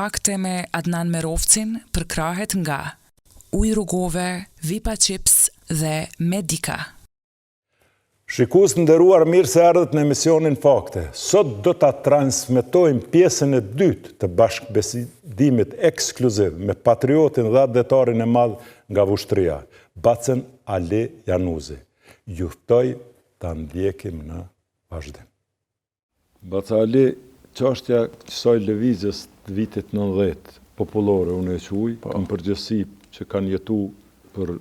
fakte me Adnan Merovcin përkrahet nga Ujë Rrugove, Vipa Chips dhe Medika. Shikues të nderuar, mirë se ardhët në emisionin Fakte. Sot do ta transmetojmë pjesën e dytë të bashkëbisedimit ekskluziv me patriotin dhe adetarin e madh nga Vushtrria, Bacen Ali Januzi. Ju ftoj ta ndjekim në vazhdim. Baca Ali, çështja kësaj lëvizjes të vitit 90 popullore, unë e quaj, në përgjithësi që kanë jetu për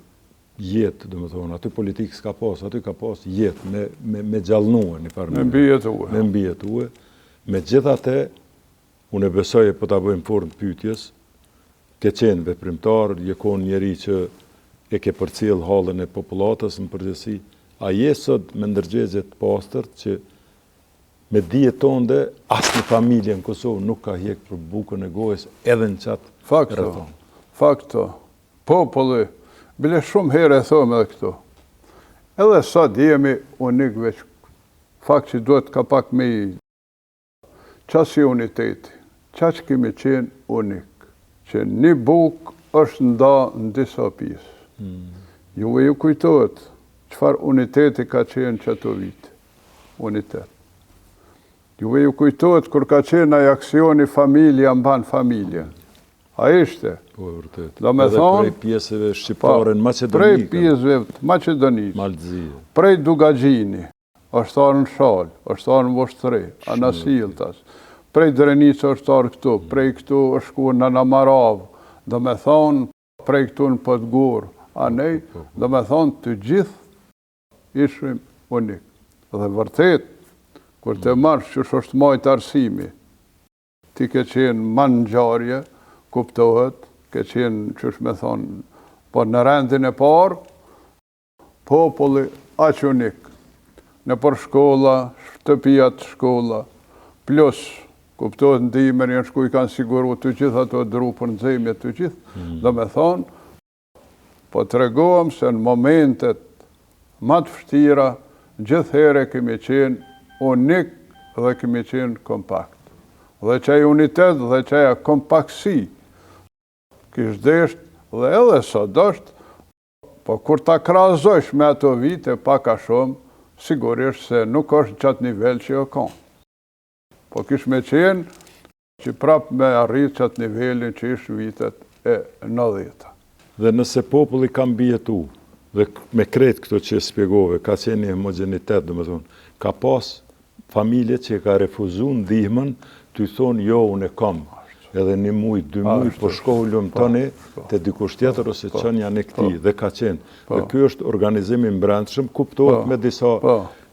jetë, do më thonë, aty politikë s'ka pas, aty ka pas jetë, me gjallnue, një farë. Me mbijetue. Me mbijetue. Me gjithate, unë e besoj e po ta bëjmë formë pyetjes, ke qenë veprimtar, je kon njeri që e ke përcjell hallën e popullatës në përgjithësi, a je sot me ndërgjegjet pastërt që me dijet tonde, asnjë familje në Kosovë nuk ka hjek për bukën e gojës edhe në qatë rrethon. Fakto. Populli, bile shumë herë e thome edhe këto. Edhe sot jemi unik veç. Fakt që duhet ka pak me i. Qa si uniteti? Qa që kemi qenë unik? Që një buk është nda në disa pjesë. Juve ju kujtohet qëfar uniteti ka qenë qëto vite. Unitet. Juve ju kujtohet kur ka qenë ai aksioni familja mban familje. A ishte? Po, vërtet. Do me thonë, prej pjesëve shqiptare në Maqedoni. Prej pjesëve të Maqedonisë. Malëzie. Prej Dugagjini, është arë në Shal, është arë në Voshtri, Anasiltas. Prej Drenica është arë këtu, prej këtu është ku në Namarav. Do me thonë, prej këtu në Podgor, anej, do me thonë të gjithë ishim unik. Dhe vërtet, kur të marrë që është majtë arsimi, ti ke qenë manë ngjarje, kuptohet, ke qenë, që është me thonë, po në rendin e parë, populli aq unik. Në për shkolla, shtëpijat shkolla, plus, kuptohet ndihmën janë shku i kanë siguru të gjithë ato drupën nxemje të gjithë, do me thonë, po të regohem se në momentet më të vështira, gjithë here kemi qenë unik dhe kemi qenë kompakt. Dhe qaj unitet dhe qaja kompaktësi kishtë desht dhe edhe sot është, po kur ta krahasojsh me ato vite pak a shumë, sigurisht se nuk është qatë nivel që jo kanë. Po kish me qenë që prap me arrit qatë nivelin që ishtë vitet e 90-ta. Dhe nëse populli ka mbijetu, dhe me kretë këto që spjegove, ka qenë një homogenitet, dhe me thonë, ka pas familje që ka refuzu ndihmën, të i thonë, jo, unë e kam. Edhe një muj, 2 muj, po shkollëm tëni të dikush tjetër ose qënë janë e këti, dhe ka qenë. Dhe kjo është organizimi mbrendshëm, kuptohet me disa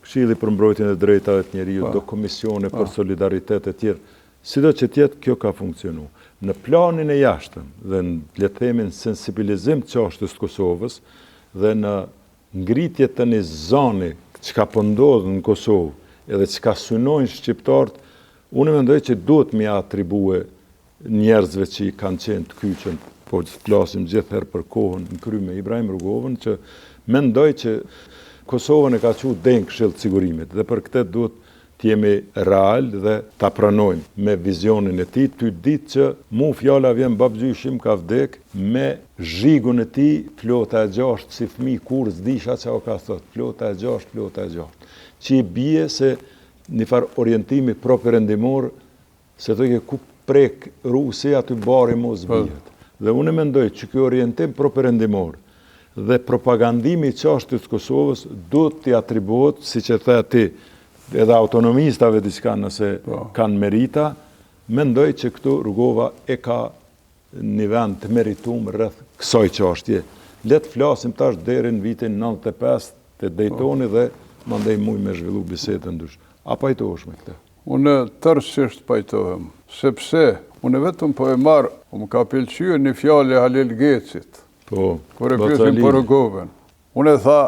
Këshilli për mbrojtjen e drejtave të njeriut, do komisione për solidaritet e tjerë. Sido që tjetë, kjo ka funksionu. Në planin e jashtëm dhe në lethemin sensibilizim të çështës të Kosovës dhe në ngritje të një zoni që ka pëndodhë në Kosovë edhe që ka synojnë shqiptarët, unë mendoj që duhet me atribue njerëzve që i kanë qenë të kyqen, po që flasim gjithherë për kohën në kry me Ibrahim Rrugovën, që mendoj që Kosovën e ka qu den Këshill të Sigurimit dhe për këtë duhet të jemi real dhe ta pranojmë me vizionin e tij, ty ditë që mu fjala vjen babgjyshim ka vdek me zhigun e tij, flota e 6 si fëmijë kur s'disha çfarë ka thot, flota e 6, që i bie se një farë orientimi propërendimor, se të ke ku prek Rusi aty bari mos bihet. Dhe unë mendoj që ky orientim propërendimor dhe propagandimi i çështës së Kosovës duhet t'i atribuohet, siç e the ti, edhe autonomistave diçka nëse kanë merita, mendoj që këtu Rrugova e ka një vend të merituar rreth kësaj çështje. Le të flasim tash deri në vitin 95 te Daytoni dhe mandej muj me zhvillu bisedën ndysh. A pajtohesh me këtë? Unë tërësisht pajtohem, sepse unë vetëm po e marr, më ka pëlqyer një fjalë e Halil Gecit. Po, kur e pyesin për Rrugovën. Unë tha,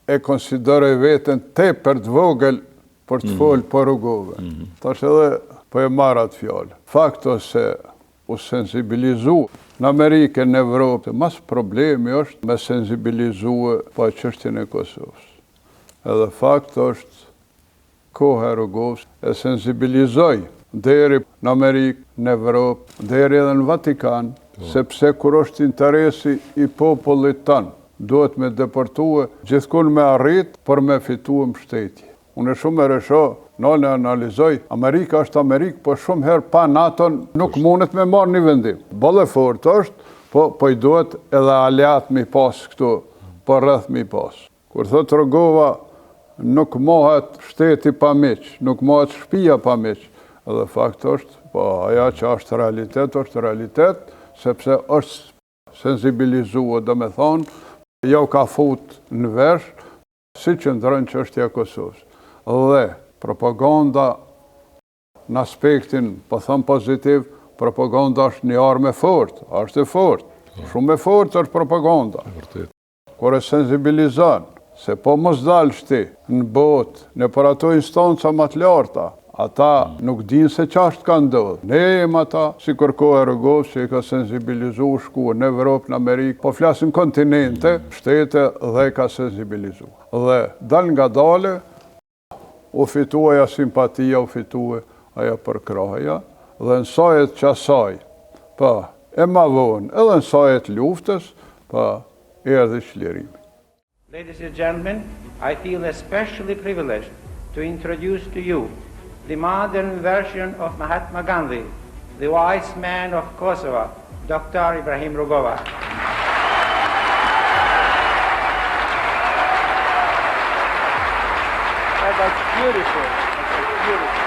e konsideroj veten tepër të vogël për të folë për Rrugovën. Tash edhe po e marr atë fjalë. Fakto se u sensibilizu në Amerikën, në Evropë, mas problemi është me sensibilizu pa çështjen e Kosovës. Edhe fakto është koha e Rrugovës e sensibilizoi deri në Amerikë, në Evropë, deri edhe në Vatikan, sepse kur është interesi i popullit tanë, duhet me deportue, gjithkun me arrit për me fitue mbështetje. Unë shumë e resho, në analizoj, Amerika është Amerikë, po shumë herë pa NATO nuk mundet me marrë një vendim. Bolle fort është, po i duhet edhe aliat mi pas këtu, po rreth mi pas. Kur thotë Rogova, nuk mohet shteti pa miq, nuk mohet shtëpia pa miq. Edhe fakt është, po aja që është realitet, sepse është sensibilizuar, do me thonë, jo ka fut në vesh, si që ndërën çështja e Kosovës. Dhe propaganda në aspektin, po thëmë pozitiv, propaganda është një armë e fort, është e fort. Shumë e fort është propaganda. Kur e sensibilizon, se po mos dalë shti në botë, në për ato instanca më të larta, ata nuk dinë se ç'është ka ndodhur. Ne jemi ata, si kërkohë Rogovë, që i ka sensibilizu shku në Evropë, në Amerikë, po flasin kontinente, shtete dhe ka sensibilizu. Dhe dal nga dale, u fituaja simpatia, u fitue aja përkraja, dhe në sajet qasaj, pa, e ma vonë, edhe në sajet luftës, pa, erdhi çlirimi. Ladies and gentlemen, I feel especially privileged to introduce to you the modern version of Mahatma Gandhi, the wise man of Kosovo, Dr. Ibrahim Rugova. That's beautiful. That's beautiful.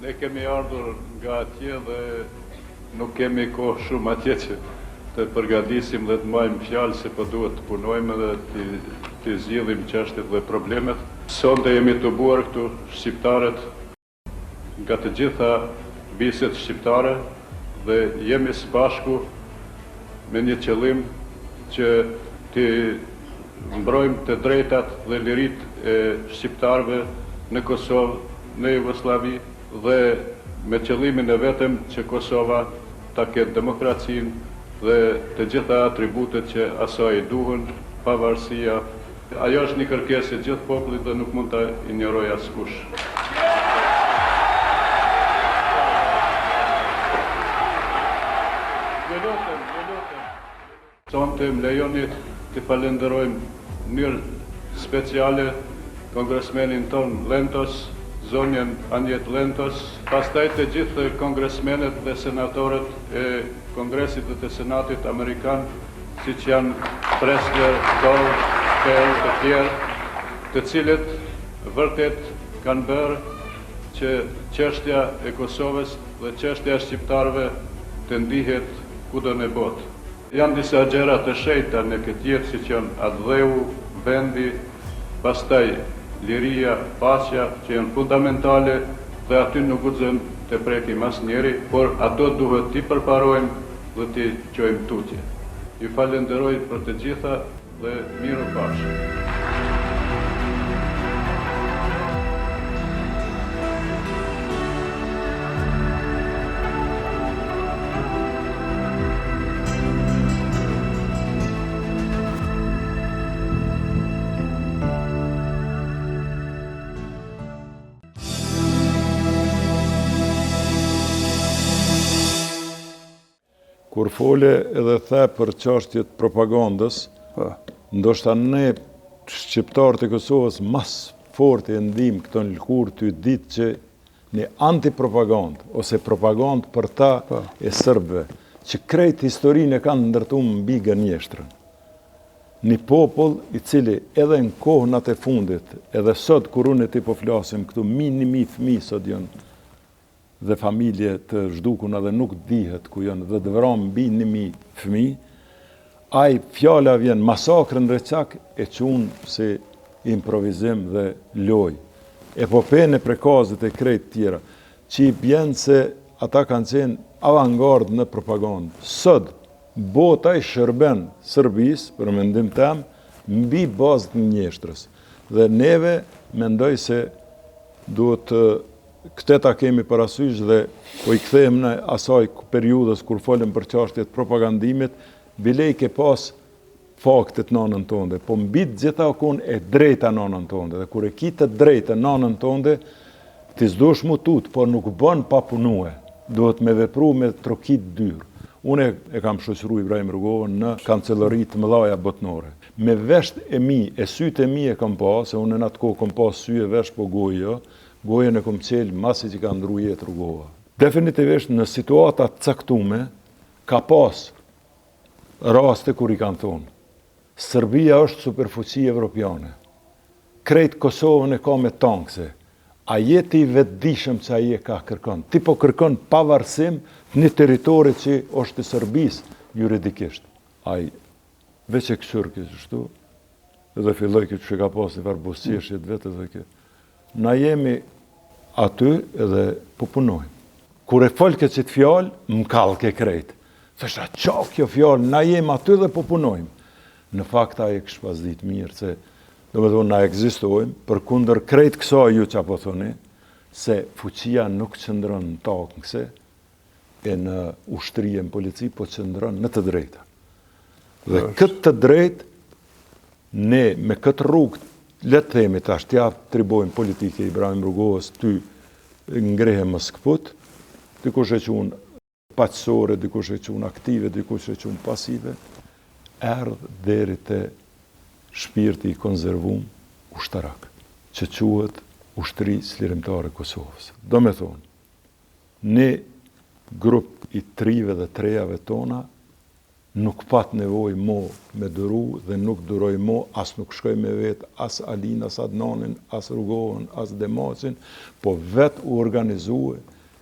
Ne kemi ardhur nga atje dhe nuk kemi kohë shumë atje që të përgatisim dhe të majmë fjalë se po duhet të punojmë dhe të zgjidhim çështjet dhe problemet. Sonte jemi të buar këtu shqiptarët nga të gjitha biset shqiptare dhe jemi së bashku me një qëllim që të mbrojmë të drejtat dhe lirit e shqiptarëve në Kosovë, në Jugosllavi dhe me qëllimin e vetëm që Kosova ta ketë demokracinë dhe të gjitha atributet që asaj duhen, pavarësia. Ajo është një kërkesë e gjithë popullit dhe nuk mund ta injorojë askush. Sonte më lejoni të falenderojmë në mënyrë speciale kongresmenin ton Lentos, zonjën Anjet Lentos, pastaj të gjithë kongresmenet dhe senatorët e Kongresit dhe të Senatit Amerikan, siç janë Pressler, Dole, Pell të tjerë, të cilët vërtet kanë bërë që çështja e Kosovës dhe çështja e shqiptarëve të ndihet kudo në botë. Janë disa gjëra të shenjta në këtë jetë, siç janë atdheu, vendi, pastaj liria, paqja, që janë fundamentale dhe aty nuk guxojmë të prekim asnjëri, por ato duhet t'i përparojmë dhe t'i çojmë tutje. Ju falenderoj për të gjitha dhe miru pafshim. Kur fole edhe the për çështjet propagandës, ndoshta ne shqiptarët e Kosovës mas fort e ndim këtë në lëkur të ditë që një antipropagandë ose propagandë për ta e serbëve, që krejt historinë e kanë ndërtuar mbi gënjeshtrën. Një popull i cili edhe në kohënat e fundit, edhe sot kur unë e ti po flasim këtu, minimi fëmijë sot janë dhe familje të zhdukuna dhe nuk dihet ku janë dhe dëvram mbi 1000 fëmijë, ai fjala vjen masakrën Reçak e qunë si improvizim dhe loj. Epopene e prekazit e krejt tjera, që i bjenë se ata kanë qenë avangard në propagandë. Sot, bota i shërben Sërbis, për mendim tem, mbi bazë të njeshtrës. Dhe neve mendoj se duhet këtë ta kemi parasysh dhe po i kthejmë në asaj periudhës kur folëm për çështjet propagandimit, bilej ke pas faktet nanën tonde, po mbi gjitha konë e drejta nanën tonde. Dhe kur e ki të drejta nanën tonde, ti s'dosh mu tut, por nuk bën pa punue. Duhet me vepru me trokit dyrë. Unë e kam shoqëru Ibrahim Rrugovën në kancellaritë mëdhaja botnore. Me vesht e mi, e sytë e mi e kam pa, se unë në atë kohë kam pa sy e vesh po gojë, gojën e kom qelë masi që ka ndru jetë Rrugova. Definitivisht në situatat caktume, ka pas raste kur i kanë thonë. Serbia është superfuqi evropiane. Krejt Kosovën e ka me tankse. A jeti i vetëdijshëm që aje ka kërkon. Ti po kërkon pavarësim një territori që është i Serbisë juridikisht. Ai veç e këshur kështu, edhe filloj këtë që ka pas një farë busqeshjet vetë edhe këtë. Na jemi aty edhe po punojmë. Kur e folke që të fjallë, më kalë ke krejt. Thështa, qa kjo fjallë, na jemi aty dhe po punojmë. Në fakt aje kështë pas ditë mirë, se do me thonë na egzistojmë, për kundër krejt kësa ju që apo thoni, se fuqia nuk qëndron në takë nëse, e në ushtrije në polici, po qëndron në të drejta. Dhe këtë të drejt, ne me këtë rrugë, letë themi tash, t'ja tribojmë politike Ibrahim Rrugovës, ty ngrehe më skput, dikush e qunë paqësore, dikush e qunë aktive, dikush e qunë pasive, erdhë deri të shpirti i konzervum ushtarak, që quhet ushtri slirimtare Kosovës. Do me thonë, ne grup i trive dhe trejave tona nuk pat nevoj mo me dëru dhe nuk duroj mo, as nuk shkoj me vetë, as Alin, as Adnanin, as Rrugovën, as Demaqin, po vetë u organizue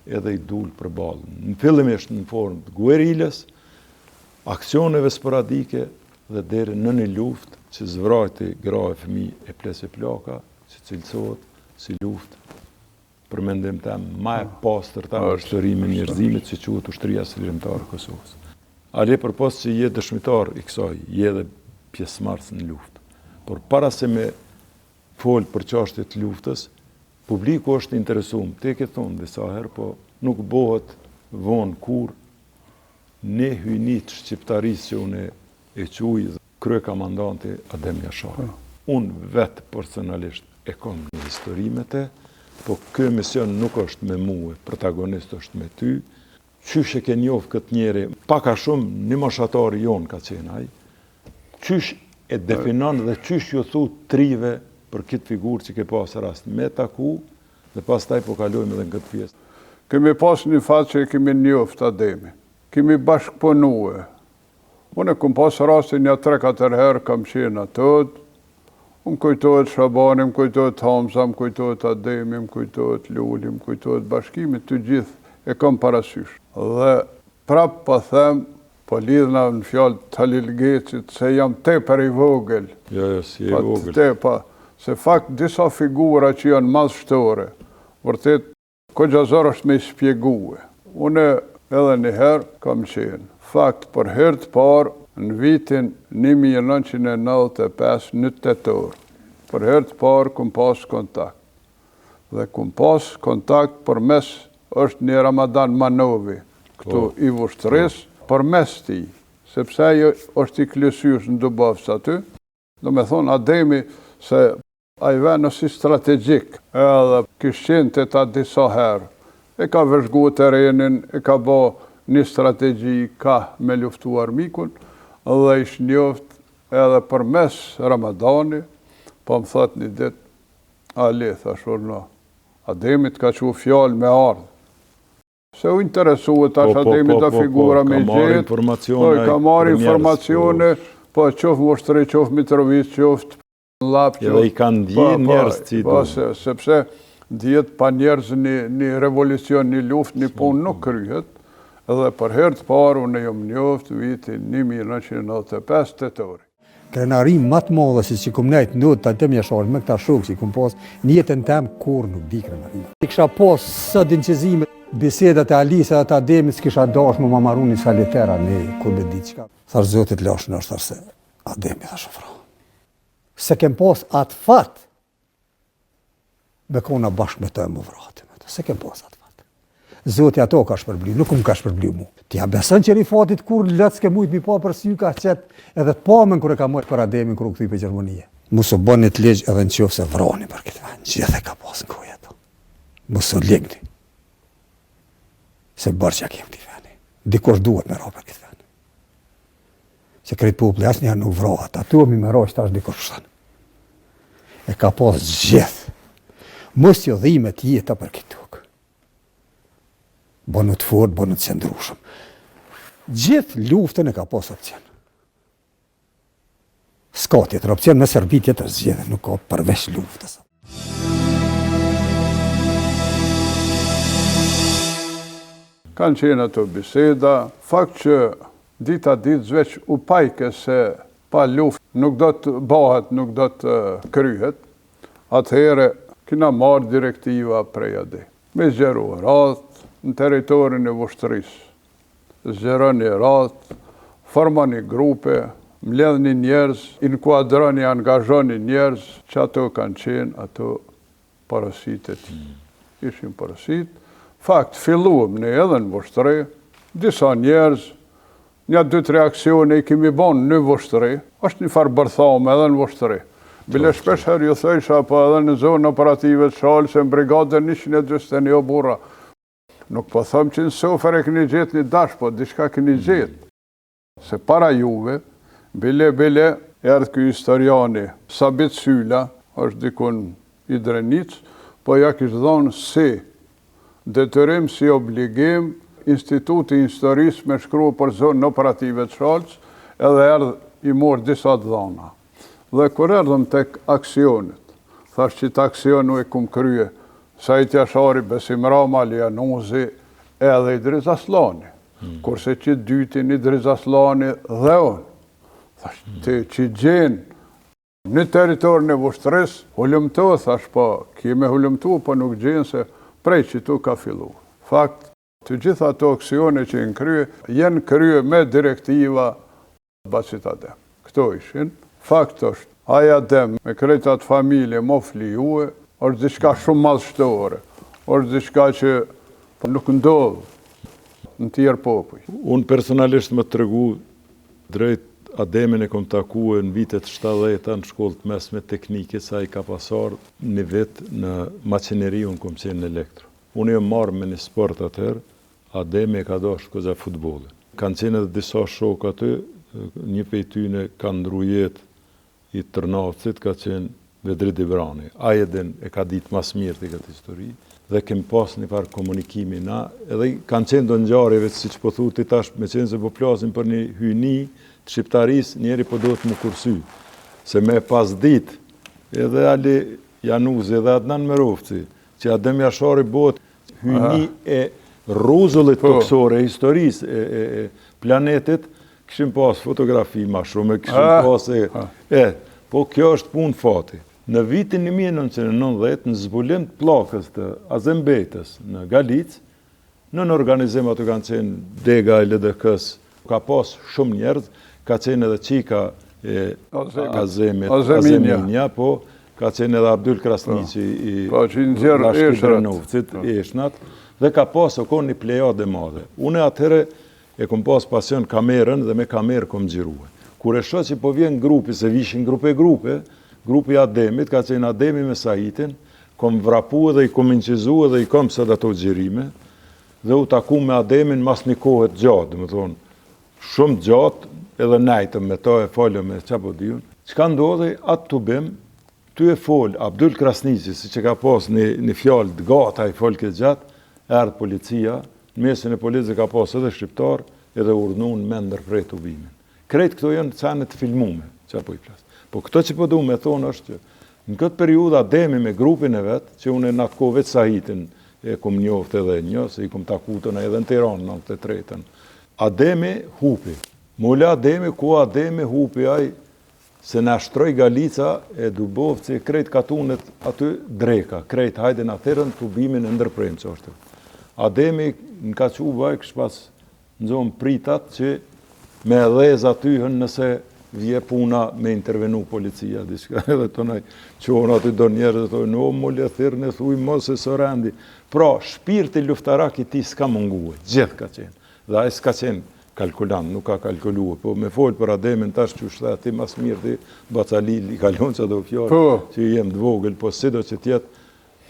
edhe i dul për balën. Në fillimisht në formë të guerilës, aksioneve sporadike dhe deri në një luft që zvrajti gra e fëmi e plesë e plaka, që cilësot si luft, për mendim tem, ma e pastër ta në shtërimi njerëzimit që quhet ushtria slirimtare Kosovës. Ale për pas që je dëshmitar i kësaj, je dhe pjesëmarrës në luft. Por para se me folë për çështjet e luftës, publiku është interesum, te ke thonë disa herë, po nuk bëhet vonë kur ne hynit shqiptarisë që unë e quj krye komandanti Adem Jashari. Unë vetë personalisht e kom një historimete, po kjo mision nuk është me mua, protagonist është me ty. Qysh e ke njohë këtë njeri, paka shumë një moshatari jonë ka qenë ai. Qysh e definon dhe qysh ju thu trive për këtë figurë që ke pasë rast me taku, dhe pas taj po kalojmë edhe në këtë pjesë. Kemi pas një fatë që kemi njoft Ademi. Kemi bashkëpunue. Unë e kom pas rastin një 3-4 herë kam qenë atët. Më kujtohet Shabani, më kujtohet Hamza, më kujtohet Ademi, më kujtohet Luli, më kujtohet bashkimit, të gjithë e kam parasysh. Dhe prap po them, po lidhna në fjallë të Halil Gecit, se jam tepër i vogël. Jo, si e vogël. Se fakt disa figura që janë madhështore, vërtet, Koxhazar është me i spjegue. Une edhe një herë kam qenë. Fakt, për herë të parë, në vitin 1995 në tetor, për herë të parë kum pas kontakt. Dhe kum pas kontakt për mes është një Ramadan Manovi, këtu i vushtëris, për mes ti, sepse ajo është i klësysh në Dubavës aty, do me thonë Ademi se a i venë si strategjik, edhe kishqen të ta disa herë, e ka vëzhgu terenin, e ka bo një strategji ka me luftu armikun, dhe ish njoft edhe për mes Ramadani, po më thot një dit, Ali, thashur no, Ademit ka që fjallë me ardhë. Se u interesuet tash Ademit a figura me gjithë, ka marrë informacione, po qof Moshtri, qof Mitrovic, qof Lapqo. Edhe i kanë djenë njerës që i du. Sepse djetë pa njerës një revolucion, një luft, një punë nuk kryhet, edhe për herë të parë unë jom njoft vitin 1995 tetori. Krenarim matë madhe si që kom nejtë ndodhë të Adem Jashari me këta shokë që kom pas, një jetën tem kur nuk di krenarim. I kisha pas së dinqezime, bisedat e Alisa e të Ademit s'kisha dash më maru një salitera në kur me di qka. Thash Zotit lashën është tharse, Ademi thash ofra. Se kem pas atë fat, me kona bashkë me të e më vratim. Se kem pas atë fat. Zoti ato ka shpërbly, nuk ka shpërbly mu. Ti ja beson që Rifatit kur lët s'ke mujt mi pa për sy ka qetë edhe të pamën kur e ka mojt për Ademin kur u kthyi për Gjermanie. Mos u bën të ligj edhe në qoftë se vroni për këtë vend. Gjithë e ka pas në kohë ato. Mos u ligni. Se bërçja kem ti vani. Dikush duhet me ra për këtë vend. Se krejt populli asnjëherë nuk vrohet. Ato mi më rosh tash dikush thon. E ka pas gjithë. Mos ju dhimet jeta për këtë tokë. Bënu të fort, bënu të qëndrueshëm. Gjithë luftën e ka pas opcion. S'ka tjetër opcion, në Serbi tjetër zgjedhje nuk ka përveç luftës. Kanë qenë ato biseda, fakt që dita veç u pajke se pa luft nuk do të bëhet, nuk do të kryhet, atëhere kina marrë direktiva prej ade. Me zgjeru ratë në teritorin e vushtërisë. Zgjeroni ratë, formani grupe, mbledhni njerëz, inkuadroni, angazhoni njerëz, që ato kanë qenë ato parasit e ti. Ishin parasit. Fakt, filluam ne edhe në vushtëri, disa njerëz, një 2-3 aksione i kemi bon në vushtëri, është një farë bërthame edhe në vushtëri. Bile shpesh herë ju thëjsha, po edhe në zonë operative të shalë, se në brigadën 121 burra. Nuk po thëmë që në sofer e këni gjetë një dash, po diçka këni gjetë. Se para juve, bile erdhë këj historiani Sabit Sylla, është dikun i Drenicë, po ja kishë dhonë si detyrim, si obligim, Instituti i Historisë me shkru për zonë operative të shalës, edhe erdhë i morë disa të dhona. Dhe kur erdhëm tek aksionit, thash që të aksionu e kum krye, Sajt Jashari, Besim Rama, Lianuzi, edhe Idriz Aslani. Kurse që dytin Idriz Aslani dhe unë. Thash, të që gjenë në teritorin e vushtëris, hullumtu, thash, po, kime hullumtu, po nuk gjenë se prej që tu ka fillu. Fakt, të gjitha ato aksione që në krye, jenë krye me direktiva Basit Adem. Këto ishin. Fakt është, aja Adem me krejtat familje mo flijue, është diçka shumë madhështore, është diçka që nuk ndodhë në tjerë popuj. Unë personalisht më të regu drejt Ademin e kom takue në vitet 70 në shkollë të mesme teknike, sa i ka pasar një vit në maçineri, unë kom qenë në elektro. Unë e marrë me një sport atëherë, Ademi e ka doshtë këza futbolin. Kanë qenë edhe disa shokë aty, një pej tyne ka ndru jetë i Tërnavcit, ka qenë Vedrit Ibrani. Ajedin e ka ditë mas mirë të këtë histori, dhe kem pas një farë komunikimi na, edhe kanë qenë do ngjarjeve, si që po thuti tash, me qenë se po plasin për një hyni të shqiptaris, njeri po do të më kursy. Se me pas ditë, edhe Ali Januzi, edhe Adnan Merovci, që Adem Jashari bëhet hyni e rruzullit toksore, e historisë e planetit, këshim pas fotografi ma shumë, këshim pas po kjo është punë fati. Në vitin 1990, në zbulim të plakës të Azembejtës në Galicë, në organizim ato kanë qenë Dega e LDK-s, ka pas shumë njerëz, ka qenë edhe qika e Azeminja, po ka qenë edhe Abdul Krasniqi i Lashki Drenovcit, Eshnat, dhe ka pas o konë një plejade madhe. Une atëhere e kom pas pasion kamerën dhe me kamerë kom gjiruhe. Kur e shoh që po vjen grupi, se vishin grupi Ademit, ka qenë Ademi me Sahitin, kom vrapu dhe i kom incizu dhe i kom së ato gjirime, dhe u taku me Ademin mas një kohët gjatë, dhe më thonë, shumë gjatë, edhe najtëm me ta e folëm me qapo diun. Çka ndodhi, atë të bim, ty e fol, Abdul Krasniqi, si që ka pas një fjallë të gata i folë këtë gjatë, erdhë policia, në mesin e policie ka pas edhe shqiptar, edhe urnun me ndërprej të ubimin. Krejt këto janë cene të filmume, që apo i plasë. Po këto që po du me thonë është që në këtë periudhë Ademi me grupin e vetë, që unë e në atë kohë vetë Sahitin e kom njoftë edhe një, se i kom takutën edhe në Tiranë në 93-ën. Ademi hupi. Mule Ademi, ku Ademi hupi aj, se në ashtroj Galica e Dubovë, që krejt katunet aty dreka, krejt hajden atërën të ubimin e ndërprejmë që është. Ademi në ka që vaj kështë pas në zonë pritat që me edhez atyhën nëse vje puna me intervenu policia, diçka, edhe tonaj qonë aty do njerë dhe thoi, no, mo le thirë në thuj, mos e së rendi. Pra, shpirti luftarak i ti s'ka mungue, gjithë ka qenë. Dhe a s'ka qenë kalkulant, nuk ka kalkuluar. Po me folë për Ademin tash që shtë ti mas mirë ti Bacalil i kalon që do fjallë, që jem të vogël, po sido që tjetë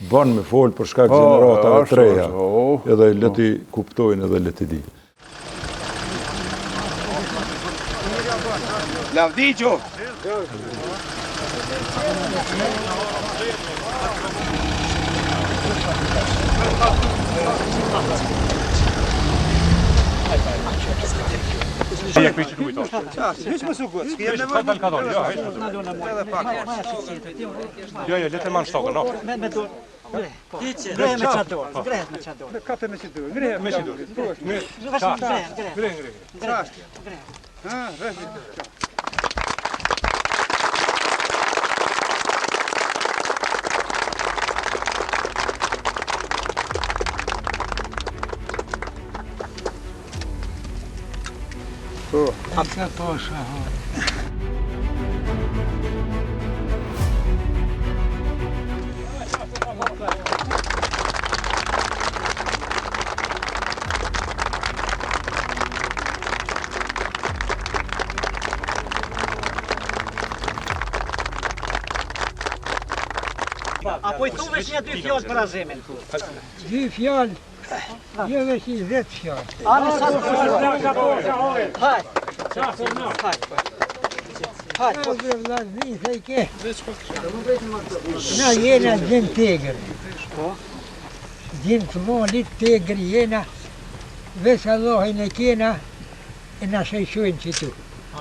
banë me folë për shkak gjeneratave treja. Edhe leti kuptojnë edhe leti di. Lavdiqo! Jak mi që duhet ashtë? Hyç më sugut, s'ke jem nevoj. Jo, letë ma në shtokën, no. Me dorë. Grehe me qadorë, grehet me qadorë. Me kafe me si dorë, grehe me si dorë. Grehe. Ha, rrëmi. Atë posha, apo i thu vesh një 2 fjallë për Azemin? 2 fjallë, jo vesh i 10 fjallë. Anë sa të fjallë? Hajt. O dhe vlazni, se i ke. Na jena gjenë tegër. Gjenë të molit tegër jena, vesh Allahin e kena, e na shëjshojnë që tu.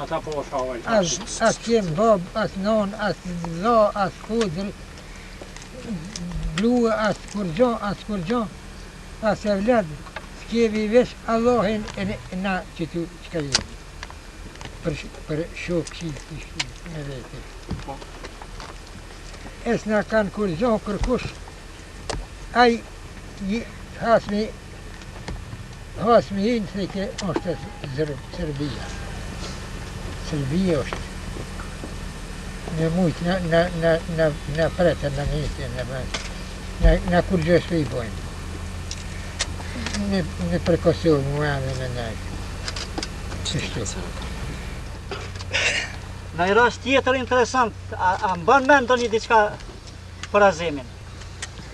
Ata po shahojnë. As qenë bab, as non, as la, as kudrë, bluë, as kurgjon, as e vladë, s'kevi vesh Allahin e na që tu qka jetë. Për shokë që me vete. Es na kanë kurgjon kërkush, aj hasmi hinë se ke është Serbia. Serbia është. Në mujtë, në pretër, në njëtë, në kurgjës për i bojnë. Në për Kosovë, muadhe me najtë. Qështu. Në i rast tjetër interesant, a mban mend një diçka për Azemin?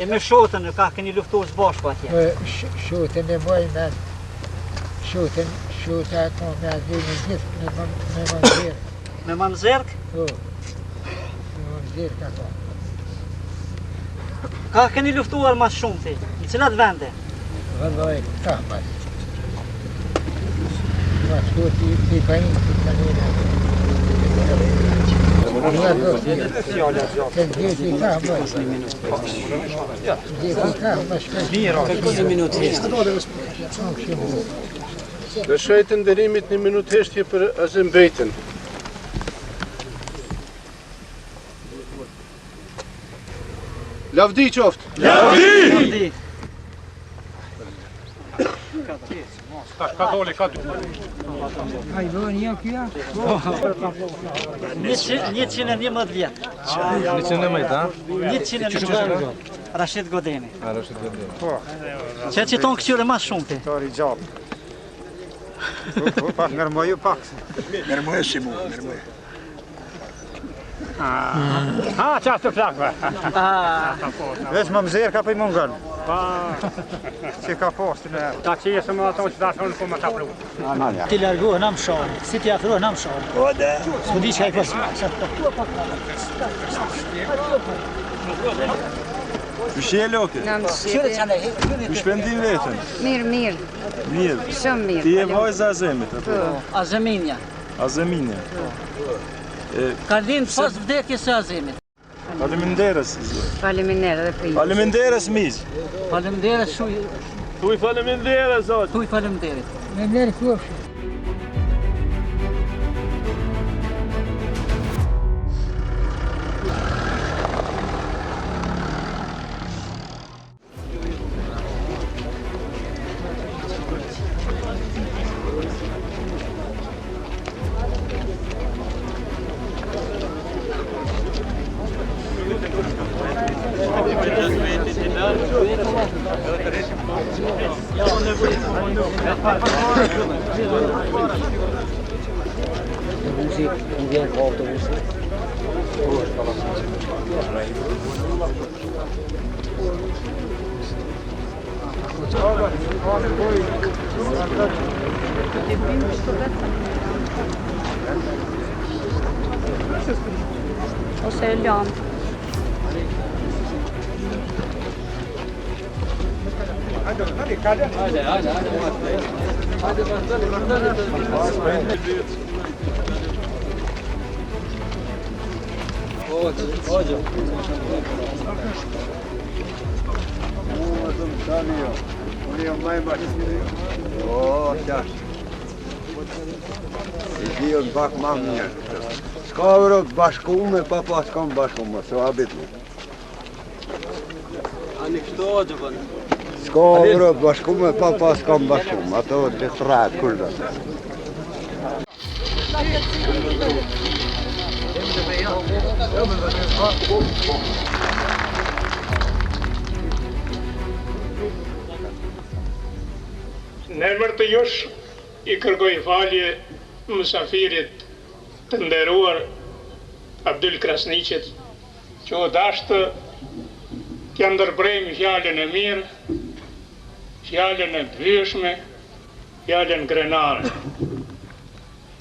E me shotën, ka keni luftuar së bashku atje? Shotën e boj mend. Shota ka me Azemin gjithë me manzirë. Me manzerk? Po. Me manzirë ka ka. Ka keni luftuar mas shumë ti? Në cilat vende? Vëlloj, ka mas. Mas shkoti i pajnë të të njëna. Lëshojtë nderimit 1 minutë heshtje për Azerbejtën. Lavdi qoftë! Lavdi! Ka dole, ka dy. A i bërë një kja? 111 vjetë. 111, ha? 111. Rashid Godeni. Që që tonë këqyre mas shumë ti? Tori gjapë. Pak nërmoju pak. Nërmoju si mu, nërmoju. Ha, qashtë të flakve. Vesh më mzirë ka për i mungën. Që ka postë në erë. Ta që jesë më ato që ta shonë po më ta pru. Ti largohë në më shonë, si ti afrohë në më shonë. S'ku di që ka i pasë. Shje Loke? Ku shpendim vetën? Mirë. Shumë mirë. Ti e vajza Azemit? Azeminja. Azeminja. Ka linë pas vdekjes së Azemit. Faleminderes. Faleminderes dhe për Faleminderes miq. Faleminderes shuj. Tuj faleminderes zot. Tuj faleminderit. Me nërë kofshë. Ose e lanë. Bak ma mirë. S'ka euro të bashkume, pa s'kam bashkume, se habitme. Ani kështu o gjë bënë? S'ka euro të bashkume, pa s'kam bashkume, ato të tratë kurda. Në emër të jush i kërkoj falje mësafirit të nderuar Abdul Krasniqit, që o dashtë t'ja ndërprejmë fjallën e mirë, fjallën e vyeshme, fjallën grenare.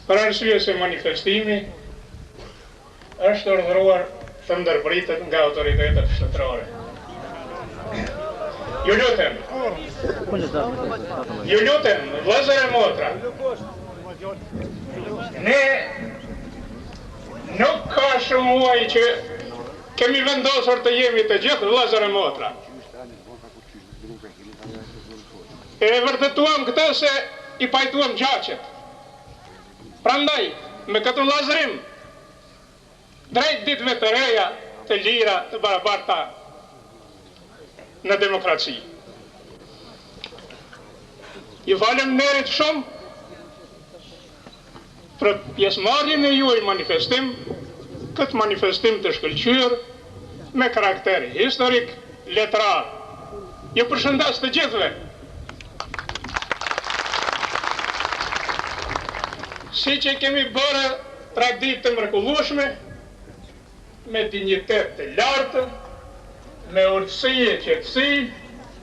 Për arsye se manifestimi është urdhëruar të ndërpritet nga autoritetet shtetërore. Ju lutem, vëllezër e motra, ne nuk ka shumë muaj që kemi vendosur të jemi të gjithë vëllezër e motra. E vërtetuam këtë se i pajtuam gjaqet. Prandaj, me këtë vëllazërim, drejt ditëve të reja, të lira, të barabarta në demokraci. Ju faleminderit shumë për pjesëmarrjen e juaj manifestim, këtë manifestim të shkëlqyer me karakter historik, letrar. Ju përshëndes të gjithëve. Si që kemi bërë traditë të mrekullueshme, me dinjitet të lartë, me urtësi e qetësi,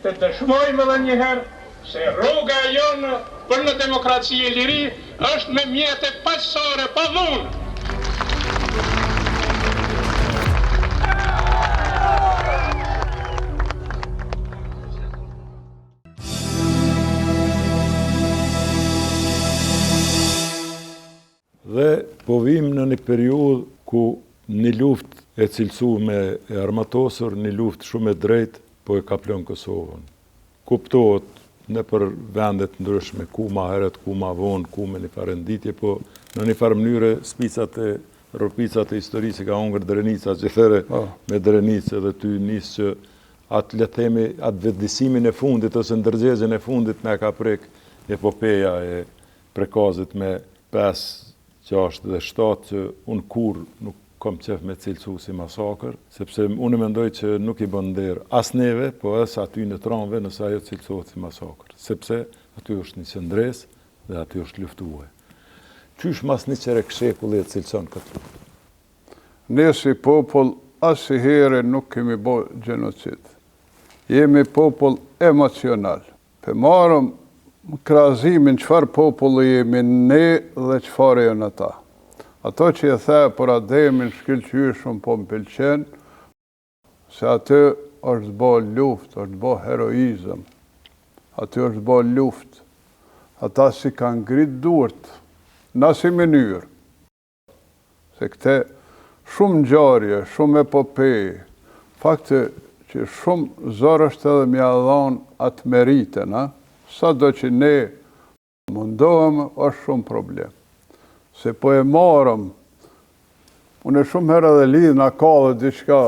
të dëshmojmë edhe njëherë se rruga jonë për në demokraci e liri është me mjete paqësore pa dhunë. Dhe po vim në një periudhë ku një luftë e cilësuar e armatosur, një luftë shumë e drejtë, po e kaplon Kosovën. Kuptohet në për vendet ndryshme, ku ma herët, ku ma vonë, ku me një farë nditje, po në një farë mënyre rropicat e historisë ka hongër Drenica, që there me Drenicë dhe ty nisë që atë lethemi, atë vetëdijsimin e fundit, ose ndërgjegjen e fundit me ka prek epopeja e prekazit me 5, 6 dhe 7, që unë kur nuk kom qef me cilësu si masakër, sepse unë mendoj që nuk i bën nder as neve, po as aty në tranve nëse ajo cilësohet si masakër, sepse aty është një qëndres dhe aty është luftuar. Qysh mas një qerek shekulli e cilëson këtë luftë? Ne si popull asnjëherë nuk kemi bërë gjenocid. Jemi popull emocional. Pe marrëm krahazimin çfarë populli jemi ne dhe çfarë janë ata. Ato që e the për Ademin shkëlqyeshëm po më pëlqen, se aty është bë luftë, është bë heroizëm, aty është bë luftë. Ata si kanë ngrit duart, në si mënyrë, se këte shumë ngjarje, shumë epopeje, fakte që shumë zor është edhe mja dhanë atë meritën, sa do që ne mundohem është shumë problem. Se po e marëm, unë e shumë herë edhe lidhë nga ka dhe diçka,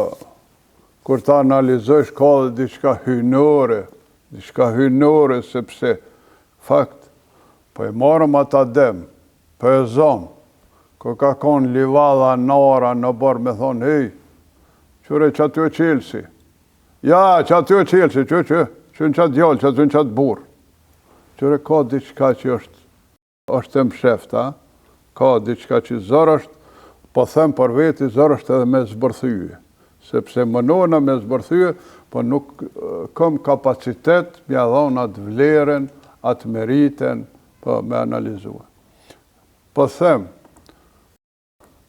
kur ta analizojsh ka dhe diçka hynore, sepse fakt, po e marëm ata dem, po e zomë, ko ka konë livada nara në barë me thonë, hej, qëre që aty o qelsi, ja, që aty o qelsi, që, që në qatë djallë, që atë në qatë burë. Qëre ka diçka që është të mshefta, ka diçka që zërë është, po them për veti, zërë është edhe me zbërthyje. Sepse mënona me zbërthyje, po nuk kam kapacitet me adhon atë vlerën, atë meriten, po me analizua. Po them,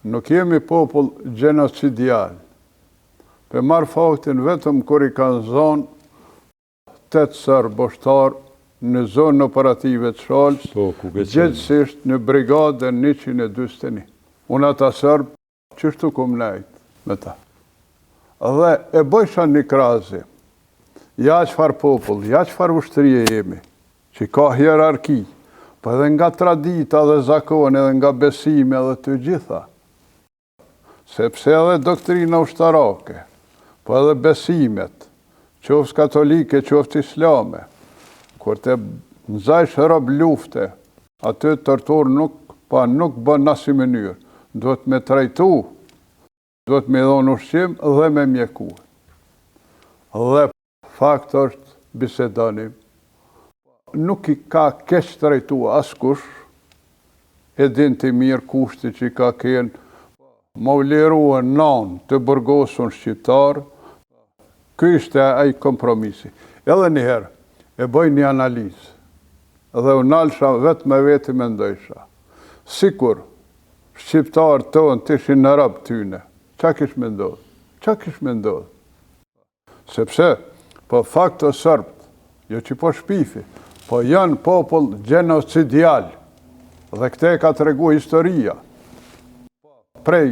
nuk jemi popull genocidial. Pe marë faktin vetëm kur i kanë zonë 8 sërbë boshtar në zonë operative të Shalës, gjithësisht në brigadën 121. Unë ata sërbë, qështu kum nejtë me ta. Dhe e bëjsha një krazi, ja qëfar popull, ja qëfar ushtërije jemi, që ka hierarki, po edhe nga tradita dhe zakone, edhe nga besime dhe të gjitha. Sepse edhe doktrina ushtarake, po edhe besimet, qoftë katolike, qoftë islame, kur të nëzajsh rob lufte, aty tortur nuk bën nasi mënyrë, duhet me trajtu, duhet me dhonë ushqim dhe me mjeku. Dhe fakt është bisedanim, nuk i ka keq trajtu askush, e din të mirë kushti që i ka kënë, ma u liruë nan të burgosun shqiptarë, ky ishte ai kompromisi. Edhe njëherë, e bëj një analizë, dhe u nalësha vetë me veti me ndojësha. Sikur, shqiptarë tonë të ishin në rabë tyne, qa kish me ndodhë? Qa kish me ndodhë? Sepse, po fakt të sërbët, jo që po shpifi, po janë popull genocidial, dhe këte ka të regu historia. Prej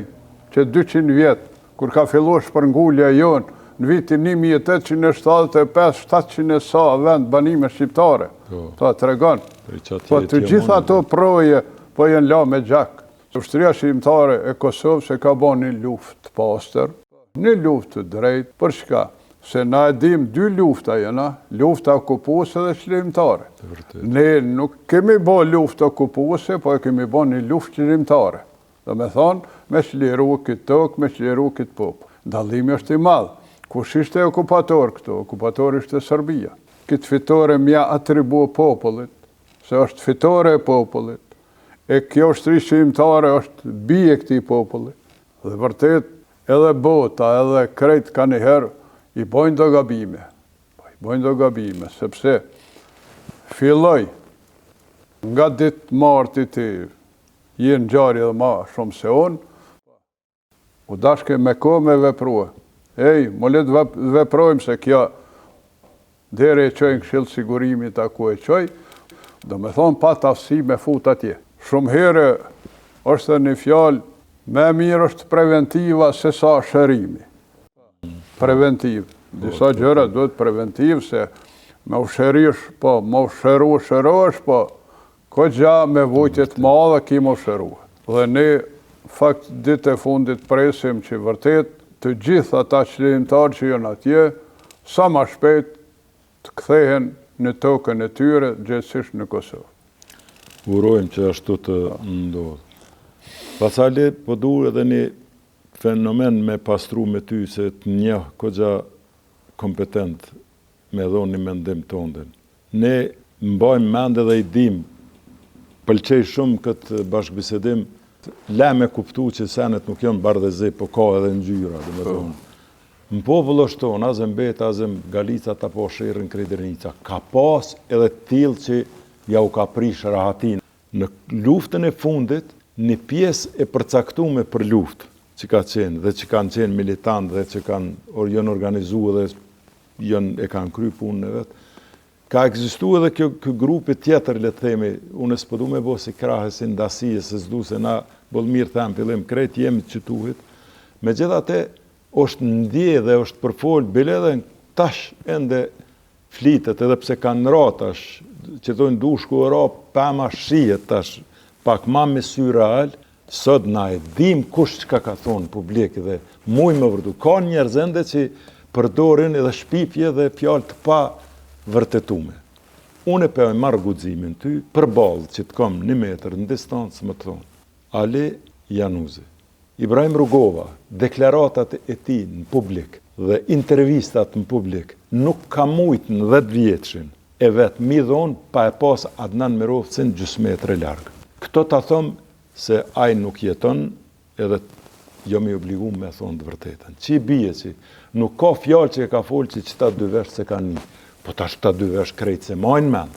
që 200 vjetë, kur ka fillu shpërngulja jonë, në vitin 1875-700 sa vend banime shqiptare. Ta të regon. Po të gjitha ato proje, po jenë la me gjak. Ushtria shqiptare e Kosovës e ka bo një luft pastër, një luft të drejt, për shka? Se na e dim 2 lufta jena, lufta okupuese dhe shqiptare. Ne nuk kemi bo luft okupuese, po e kemi bo një luft shqiptare. Dhe me thonë, me shliru këtë tokë, me shliru këtë popë. Dallimi është i madhë. Kush ishte okupator këto? Okupator ishte Serbia. Këtë fitore mja atribu popullit, se është fitore e popullit, e kjo shtri shqiptare është bie këtij popullit. Dhe vërtet, edhe bota, edhe krejt ka njëherë, i bojnë do gabime. I bojnë do gabime, sepse filloj nga ditë marti të jenë gjari dhe ma shumë se unë, u dashke me ko me veprua. Mo letë veprojmë se kja dhere e qojnë këshillë sigurimit aku e qoj, do me thonë pa tafsi me fut atje. Shumë here është një fjalë, me mirë është preventiva se sa shërimi. Preventiv. Disa gjëra duhet preventiv se me u shërish, po, me u shërosh, po, ko gja me vujtjet madhe ki me u shëru. Dhe ne, fakt, ditë e fundit presim që vërtet, të gjitha ata qëllimtarë që janë atje, sa ma shpejt të kthehen në tokën e tyre, gjithësisht në Kosovë. Urojmë që ashtu të ndodhë. Pasale, po duhet edhe një fenomen me pastru me ty, se të njeh kogja kompetent me dhonë një mendim të ndën. Ne mbajmë mende dhe i dim, pëlqej shumë këtë bashkëbisedim, le me kuptu që senet nuk janë bardhëzi, po ka edhe ngjyra, dhe me thonë. Në popull është tonë, azem beta, azem Galica, ta po shirën Kredernica, ka pas edhe tilë që ja u ka prish rahatin. Në luftën e fundit, një pjesë e përcaktume për luftë që ka qenë, dhe që kanë qenë militant, dhe që janë organizu dhe e kanë kry punën e vetë, ka egzistu edhe kjo grupi tjetër, le të themi, unë s'po du me bo si krahës, si ndasije, se s'du se na bolmirë them fillim, krejt jemi të qytuhit. Me gjithate, është ndje dhe është përfol, bile edhe tash ende flitet, edhe pse kanë ra tash, që dojnë dushku e ra, pema shijet tash, pak ma me syral, sot na e dim kush që ka thonë publik dhe muj me vërdu. Ka njerëzende që përdorin edhe shpifje dhe fjallë të pa vërtetume. Unë e për e marrë gudzimin ty, për balë që të kom 1 metër në distancë më të thonë. Ale Januzi, Ibrahim Rugova, deklaratat e ti në publik dhe intervistat në publik nuk ka mujtë në 10 vjetëshin e vetë mi dhonë pa e pas Adnan Mirovcin gjysmetre largë. Këto ta thëmë se aj nuk jeton edhe jam i obliguar me thonë të vërtetën. Që i bie që nuk ka fjalë që e ka folë që ta 2 vesh se ka një, po tash ta 2 vesh krejtë se majnë mend,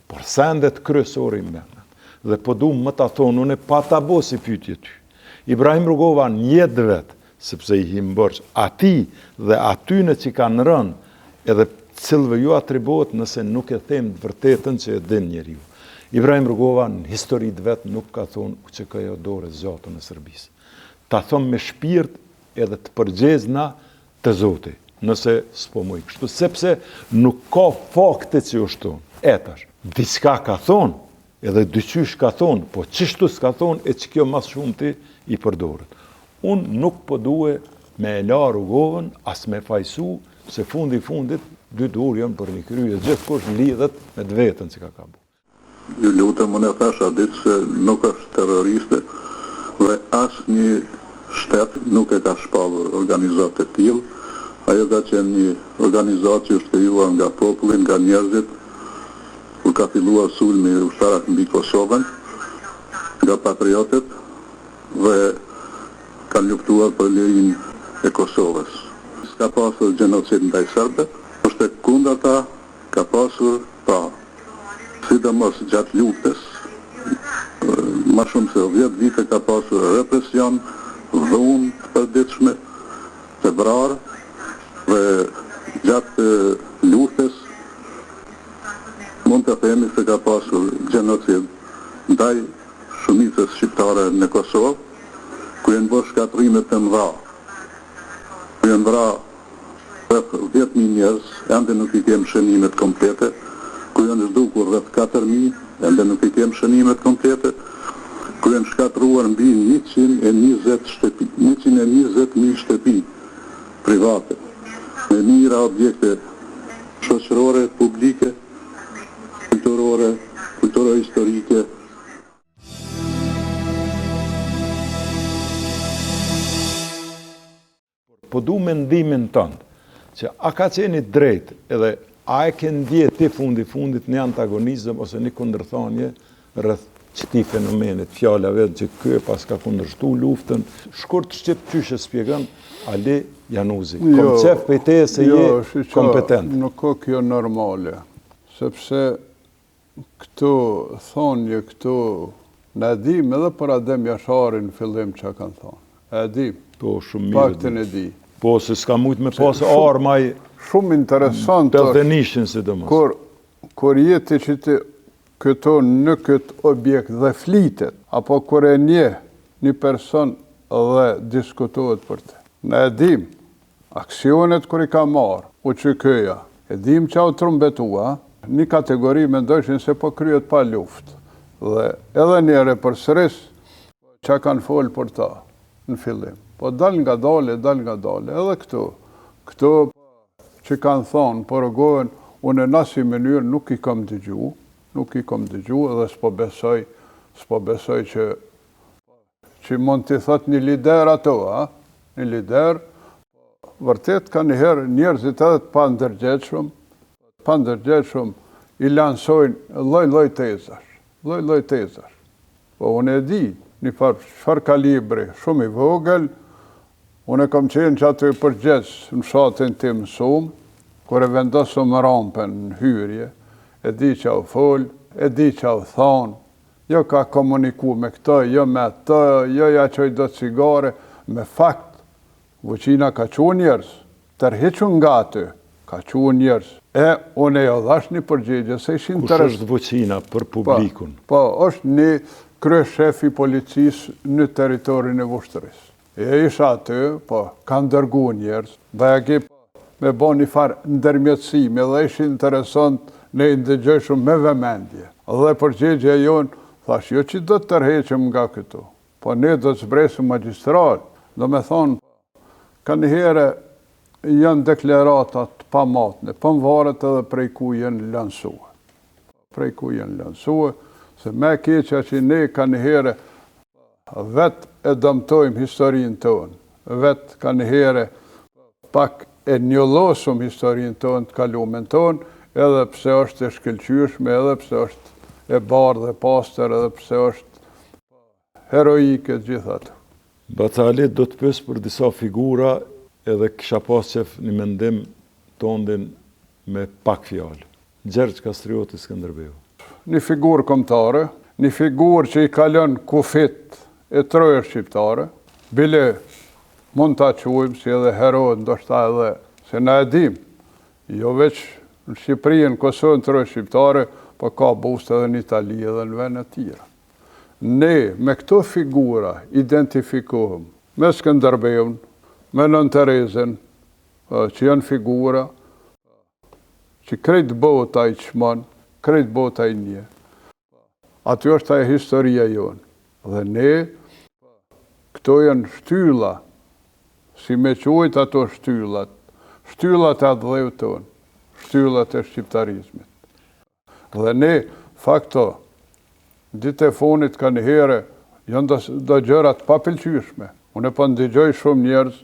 por sendet kryesore i mend. Dhe po du më ta thonë, unë pa ta bo si pyetje ty. Ibrahim Rugova njet vetë, sepse i himbërç ati dhe atyne që kanë rënë, edhe cilëve ju atribohet nëse nuk e them të vërtetën që e din njeriu. Ibrahim Rugova në historitë vetë nuk ka thonë që ka jo dore zotën e Serbisë. Ta thonë me shpirt edhe të përgjezna të Zoti, nëse s'po mujë kështu, sepse nuk ka fakte që është tonë. Etash, diçka ka thonë, edhe dyqysh ka thonë, po qështu s'ka thonë e që kjo mas shumë ti i përdorët. Unë nuk po duhe me e la Rugovën, as me fajsu, se fundit, 2 dorë janë për një kryje, gjithkush lidhet me të vetën që ka bu. Ju lutëm, unë e thasha ditë se nuk është terroriste dhe asë një shtetë nuk e ka shpallur organizatë të tillë. Ajo ka qenë një organizatë që është krijuar nga popullin, nga njerëzit, kur ka filluar sulmi ushtarak mbi Kosovën, nga patriotët dhe kanë luftuar për lirin e Kosovës. S'ka pasur gjenocid ndaj serbëve, është e kundërta ka pasur sidomos gjatë luftës, ma shumë se 10 vite ka pasur represion, dhunë të përditshme, të vrarë, dhe gjatë luftës mund të themi se ka pasur gjenocid ndaj shumicës shqiptare në Kosovë, ku janë bërë shkatrime të mëdha, ku janë vrarë rreth 10.000 njerëz, ende nuk i kemë shënimet komplete, ku janë zhdukur rreth 4.000, ende nuk i kemë shënimet komplete, ku janë shkatruar mbi 120.000 shtëpi private, me mira objekte shoqërore, publike, kulturore historike. Po du mendimin tënd, që a ka qeni drejt edhe a e ke ndje ti fundit një antagonizëm ose një kundërthanje rreth qëti fenomenit, fjala vetë që kë pas ka kundërshtu luftën, shkurt shqip qyshe spjegan Ali Januzi. Kom qef për te se je kompetent. Nuk ka kjo normale, sepse këtu thonje, këtu në edhim edhe për Adem Jasharin fillim që kanë thonë. Edhim, paktin e di. Po, se s'ka mujtë me pasë armaj shumë interesant të nishin si dëmës. Kur jeti që ti këto në këtë objekt dhe flitet, apo kur e një person dhe diskutohet për te. Në edhim, aksionet kur i ka marë, u që këja, edhim që au trumbetua, një kategori me ndojshin se po kryet pa luft. Dhe edhe njëre për sëris, që kanë folë për ta në fillim. Po dal nga dale, edhe këtu që kanë thonë, por Rugovën, unë në asnjë mënyrë nuk i kam dëgju, edhe s'po besoj që mund t'i thot një lider ato, një lider, vërtet ka njëherë njerëzit edhe të pa ndërgjegjshëm, i lansojnë lloj tezash. Po unë e di, një çfarë kalibri, shumë i vogël, unë e kam qenë që aty përgjegjës në fshatin tim Sum, kur e vendosëm rampën në hyrje, e di që au folë, e di që au thonë, jo ka komuniku me këto, jo me atë, jo ja qoj do cigare, me fakt, Vucina ka qenë njerëz, tërhequn nga aty, ka qenë njerëz. E unë e jo dhash një përgjigje, se ish interes... Kush është Vucina për publikun? Po, është një kryeshef i policisë në teritorin e Vushtërisë. E isha aty, po, kanë dërgu njerëz, dhe e ki me bo një farë ndërmjetësime, dhe ish interesant ne ndëgjëshëm me vëmendje. Dhe përgjigje jonë, thash, jo që do të tërheqëm nga këtu, po ne do të zbresëm magjistral, do me thonë, ka njëhere janë deklaratat pa matne, pa më varet edhe prej ku jenë lansue. Se me keqa që ne ka njëhere vetë e dëmtojmë historinë tonë, vetë ka njëhere pak e njollosëm historinë tonë, të kalumen tonë, edhe pse është e shkëlqyeshme, edhe pse është e bardhë dhe pastër, edhe pse është heroike gjithatë. Bacalit do të pës për disa figura edhe kisha pas qef një mendim tondin me pak fjalë. Gjergj Kastrioti Skënderbeu. Një figurë kombëtare, një figurë që i kalon kufit e troje shqiptare, bile mund ta quajmë si edhe hero, ndoshta edhe se na e dim, jo veç në Shqipëri, në Kosovë, në troje shqiptare, po ka bust edhe në Itali edhe në vende të tjera. Ne me këto figura identifikohem me Skënderbeun, me Nën Terezën, që janë figura që krejt bota i qmon, krejt bota i nje. Aty është ajo historia jonë. Dhe ne, këto janë shtylla, si me quajt ato shtyllat, shtyllat e atë dheu tonë, shtyllat e shqiptarizmit. Dhe ne, fakto, ditë e fonit ka një here, janë do gjërat papëlqyeshme. Unë e po ndigjoj shumë njerëz,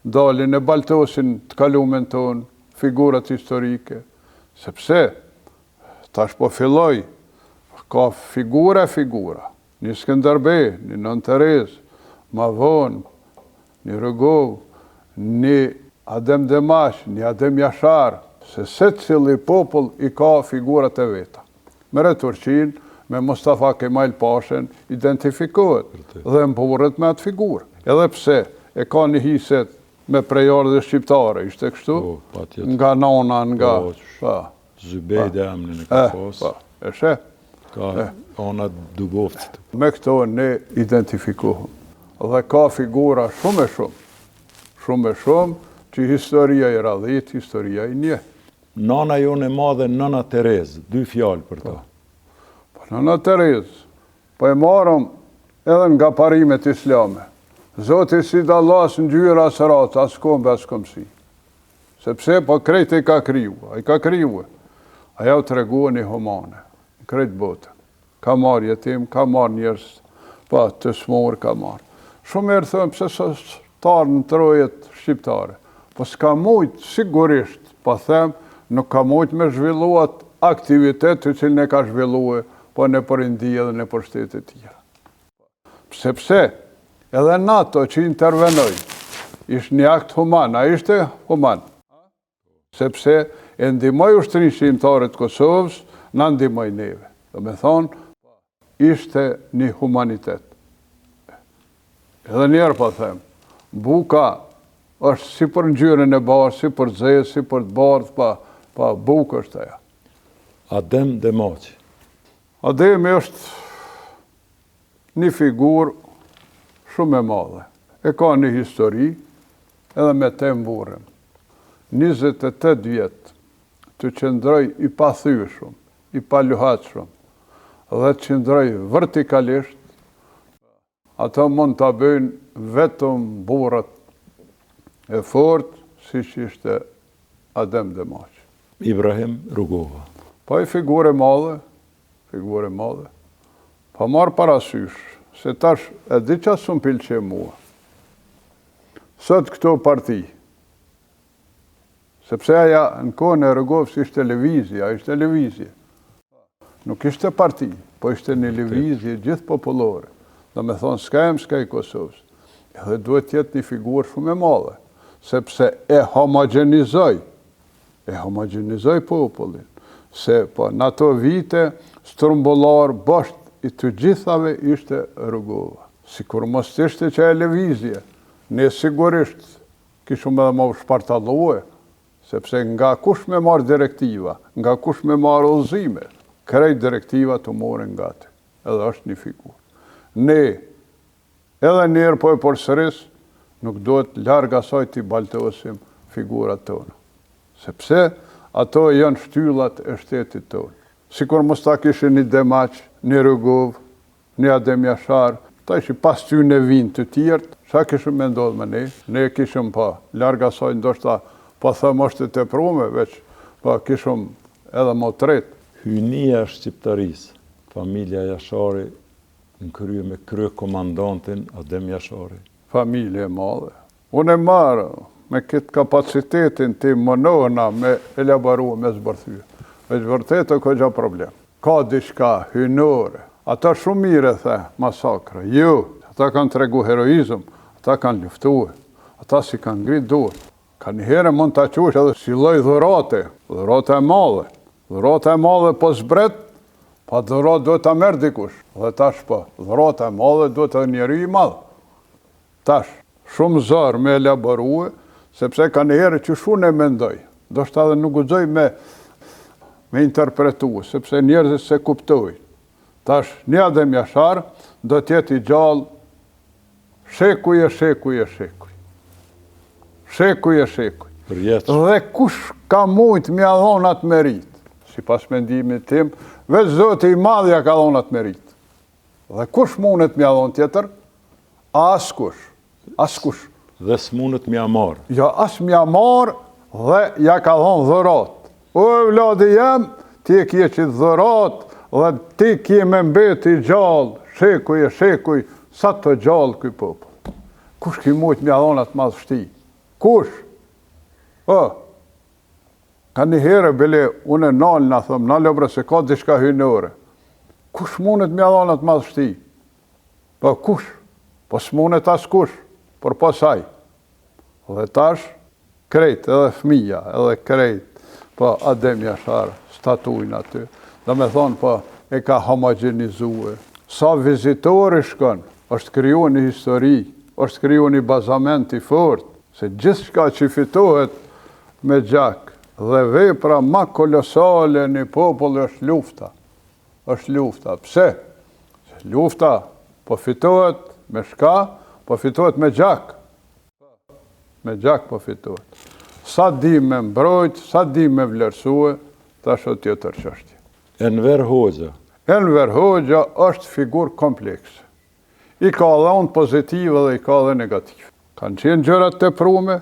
dalin e baltosin të kalumen tonë, figurat historike, sepse tash po filloj, ka figura, një Skënderbeu, një Nën Terezë, ma vonë, një Rugov, një Adem Demash, një Adem Jashar, se secili popull i ka figurat e veta. Mere Turqin, me Mustafa Kemal Pashen, identifikohet dhe mburret me atë figurë. Edhe pse e ka një hiset me prejardhje shqiptare, ishte kështu? Nga nona, nga... Zybejde emnin e ka pas. E she? Ka ona Dubovcit. Me këto ne identifikohem. Dhe ka figura shumë e shumë, që historia i radhit, historia i nje. Nana jonë e madhe, Nëna Terezë, 2 fjalë për ta. Nëna Terezë, po e marëm edhe nga parimet islame. Zoti si dallas në gjyra sërat, as kombe, as komsi. Sepse po krejt e ka kriju, a i ka kriju. Aja u të reguën i humane, në krejt botën. Ka marrë jetim, ka marrë njërës, pa të smurë ka marrë. Shumë erë thëmë pëse së starë në trojet shqiptare. Po s'ka mujtë, sigurisht, pa them, nuk ka mujtë me zhvilluat aktivitet të cilën e ka zhvilluë, po në për India dhe në për shtetet tjera. Sepse, edhe NATO që intervenoj, ishtë një akt human, a ishte human. Sepse e ndimoj ushtërinë shqiptare të Kosovës, në ndimoj neve. Do me thonë, ishte një humanitet. Edhe njerë pa them, buka është si për ngjyrën e bashkë, si për zezë, si për të bardhë, pa bukë është aja. Adem Demaçi. Ademi është një figurë shumë e madhe. E ka një histori, edhe me te mburëm. 28 vjetë të qëndroj i pathyeshëm, i paluhatshëm, dhe të qëndroj vertikalisht, ato mund të bëjnë vetëm burrat e fort, si që ishte Adem Demaçi. Ibrahim Rugova. Pa i figure madhe, pa marë parasysh, se tash e di që asë më pilqe mua. Sot këto parti, sepse aja në kohën e Rugovës ishte lëvizje, nuk ishte parti, po ishte një lëvizje gjithë popullore. Do me thonë, s'ka i Kosovës. Edhe duhet jetë një figurë shumë e madhe, sepse e homogenizoj popullin. Se po në ato vite, strumbullar bosht i të gjithave ishte Rugova. Si kur mos ishte që e lëvizje, ne sigurisht kishëm edhe më shpartalluë, sepse nga kush me marë direktiva, nga kush me marë udhëzime, krejt direktiva të morën nga ti, edhe është një figurë. Ne, edhe njerë po e përsëris, nuk duhet larga asaj t'i baltosim figurat tonë. Sepse ato janë shtyllat e shtetit tonë. Sikur mos ta kishin një Demaç, një Rugov, një Adem Jashar, ta ishi pas ty në vind të tjertë, sa kishëm me ndodhë me ne? Ne kishëm pa, larga asaj ndoshta pa thëmë është të prume, veç pa kishëm edhe më tretë. Hynia shqiptarisë, familja Jashari, në krye me krye komandantin Adem Jashari. Familje e madhe. Unë e marë me këtë kapacitetin të mënohëna me elaboru me zbërthyë. Me vërtet ka gjë problem. Ka diçka hynore. Ata shumë mire the masakra. Jo, ata kanë tregu heroizëm, ata kanë luftuar. Ata si kanë ngrit duhet. Ka një herë mund të aqush edhe si lloj dhurate. Dhurate e madhe. Dhurate e madhe po zbret, pa dhurat duhet ta merr dikush. Dhe tash po, dhurate e madhe duhet edhe njeri i madh. Tash, shumë zor me elaborue, sepse ka një herë që shumë e mendoj. Do shta edhe nuk guxoj me interpretu, sepse njerëzit se kuptojnë. Tash, një Adem Jashar do t'jetë i gjallë shekuj e shekuj e shekuj. Shekuj e shekuj. Dhe kush ka mujt mja dhonat merit? Si pas mendimit tim, veç Zoti i madhja ka dhonat merit. Dhe kush mundet mja dhon tjetër? Askush. Askush. Dhe s'mundet mja marë. Jo, as mja marë dhe ja ka dhon dhërat. O, vladi jem, ti e kje që dhërat dhe ti kje me mbeti gjallë, shekuj e shekuj, sa të gjallë këj popull. Kush ki mujt mja dhonat madhë shti? Kush? Ka një herë bile, unë e nalë në thëmë, nalë obre se ka dishka hynore. Kush mundet mja dhonat madhë shti? Po kush? Po s'mundet as kush, por po saj. Dhe tash, krejt edhe fmija, edhe krejt, po Adem Jashar, statujnë aty. Dhe me thonë, po e ka homogenizue. Sa vizitori shkon, është kriju një histori, është kriju një bazament i fort, se gjithë shka që fitohet me gjak, dhe vepra ma kolosale një popull është lufta. është lufta. Pse? Lufta po fitohet me shka, po fitohet me gjak. Me gjak po fitohet. Sa di me mbrojt, sa di me vlerësue, tash o tjetër çështje. Enver Hoxha. Enver Hoxha është figur komplekse. I ka dhe unë pozitive dhe i ka dhe negative. Kanë qenë gjërat të prume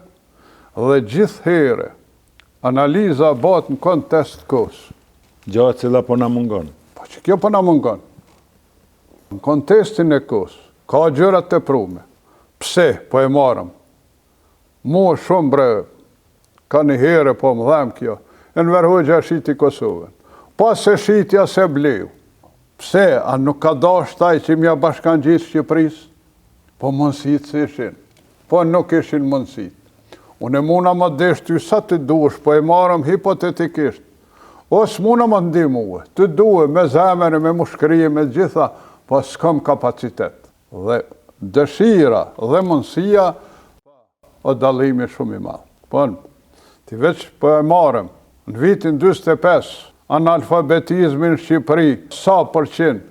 dhe gjithë here analiza bat në kontest kos. Gjatë cila po na mungon. Po që kjo po na mungon. Në kontestin e kos, ka gjërat të prume. Pse po e marëm? Mua shumë bre, ka një here po më dhem kjo. Enver Hoxha shiti Kosovën. Pas se shitja se bleu. Pse, a nuk ka dash taj që mja bashkan gjithë Shqipëris? Po mundësit se ishin. Po nuk ishin mundësit. Unë e muna më desh ty sa të dush, po e marëm hipotetikisht. Os muna më ndihmue, të duhe me zemër, me mushkrije, me gjitha, po s'kam kapacitet. Dhe dëshira dhe mundësia, o dalimi shumë i madh. Po, ti veç po e marëm, në vitin 25, analfabetizmin në Shqipëri, sa përqin?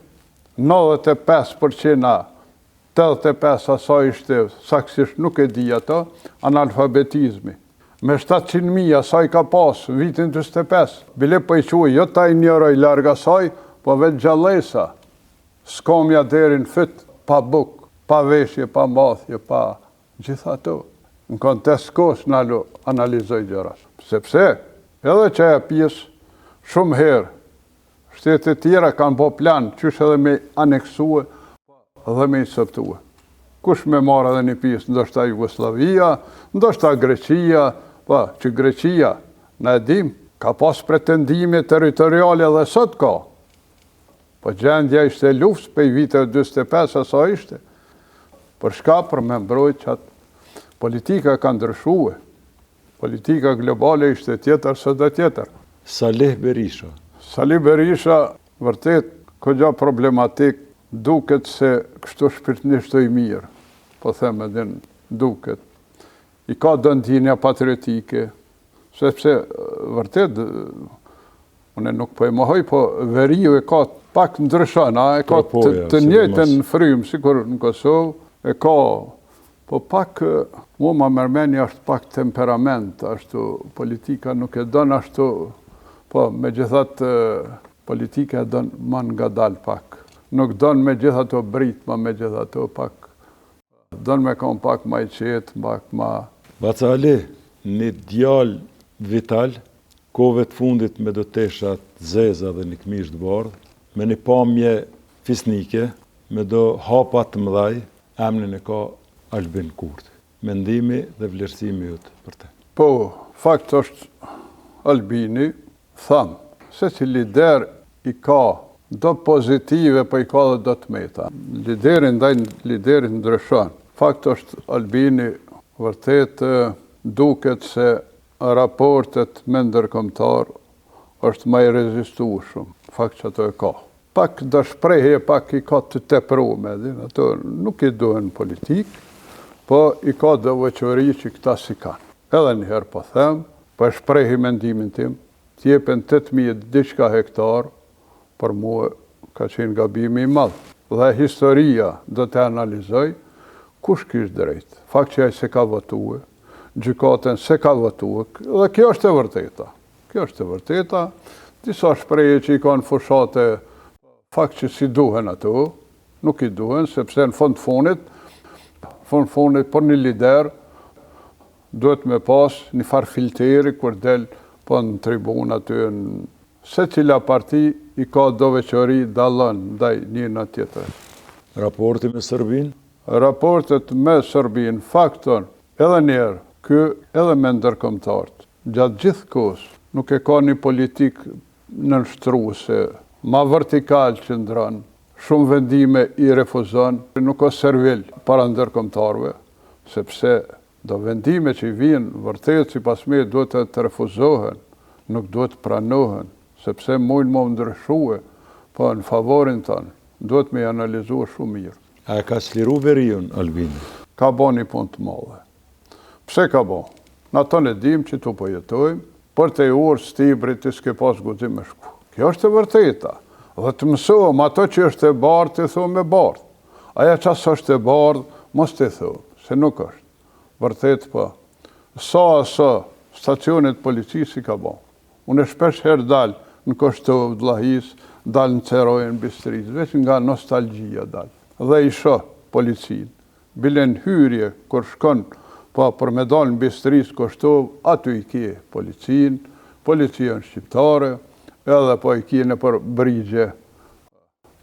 95% a, 85% asa ishte, saksisht nuk e di ato, analfabetizmi. Me 700.000 asaj ka pas, vitin 25. Bile po i quaj, jo ta i njëroj larga asaj, po vetë gjallesa. Skomja deri në fyt, pa buk, pa veshje, pa mathje, pa gjitha ato. Në kontest kos në analizoj gjëras. Sepse, edhe që e pjesë, shumë herë, shtetet tjera kanë po plan, qysh edhe me aneksue dhe me i sëptue. Kush me marrë edhe një pjesë, ndoshta Jugoslavia, ndoshta Greqia, pa, që Greqia, në edhim, ka pas pretendime territoriale dhe sot ka. Po gjendja ishte luft, pe i viteve 25 asa ishte. Për shka për me mbrojt që atë politika ka ndryshue. Politika globale ishte tjetër, sot dhe tjetër. Salih Berisha. Salih Berisha, vërtet, këgja problematik, duket se kështu shpirtnisht i mirë, po them edhe duket. I ka dëndinja patriotike, sepse vërtet, unë nuk po e mohoj, po veriu e ka pak ndryshon, e ka të njëjtën frymë, sikur në Kosovë, e ka, po pak, mu ma mërmeni është pak temperament, ashtu politika nuk e donë ashtu, po me gjithat politika e donë man nga dal pak. Nuk donë me gjitha të brit, ma me gjitha të pak. Donë me kam pak ma i qetë, pak ma... Baca Ali, një djallë vital, kove të fundit me do teshat zeza dhe një këmish të bardhë, me një pamje fisnike, me do hapat të mëdhaj, emnin e ka Albin Kurti. mendimi dhe vlerësimi jut për të? Po, fakt është Albini, thamë, se si lider i ka do pozitive, po i ka dhe do të meta. Liderin ndaj liderit ndryshon. Fakt është Albini vërtet duket se raportet me ndërkombëtar është më i rezistueshëm. Fakt që ato e ka. Pak do shprehje, pak i ka të tepruar, ato nuk i duhen politik, po i ka devotshmëri që këta si kanë. Edhe njëherë po them, po shprehi mendimin tim, t'jepen 8.000 diçka hektar, për mua ka qenë gabimi i madh. Dhe historia do të analizoj kush kishte drejt. Fakt që ai se ka votuar, gjykatën se ka votuar, dhe kjo është e vërteta. Kjo është e vërteta. Disa shprehje që i kanë fushate, fakt që si duhen ato, nuk i duhen, sepse në fund fundit për një lider duhet me pas një farë filteri kur del po në tribun aty në se cila parti i ka doveçori dallon ndaj njëna tjetër. Raporti me Serbinë? Raportet me Serbinë, fakton, edhe njerë, ky edhe me ndërkombëtarët, gjatë gjithë kohës, nuk e ka një politik nënshtruese, ma vertikal që ndron, shumë vendime i refuzon, nuk ka servil para ndërkombëtarëve, sepse do vendime që i vinë vërtet sipas me duhet të refuzohen, nuk duhet pranohen, sepse mujnë më ndryshue, po në favorin tonë, duhet me analizua shumë mirë. A ka çliru veriun, Albini? Ka bo një punë të madhe. Pse ka bo? Në ato ne dim që tu po jetojmë, për të urë stibrit të s'ke pas guxim me shku. Kjo është e vërteta. Dhe të mësohem ato që është e bardhë, të thonë me bardhë. Aja qas është e bardhë, mos të thonë, se nuk është. Vërtet po. Sa stacionet policisë i ka bo. Unë shpesh herë dalë në Kostovë, Vllahis, dalë në Cerojën, Bistrisë, veç nga nostalgjia dalë. Dhe i shoh policinë. Bilen hyrje, kur shkon, po për me dalë në Bistrisë, Kostovë, aty i kje policinë, policinë shqiptare, edhe po i kje në për brigje.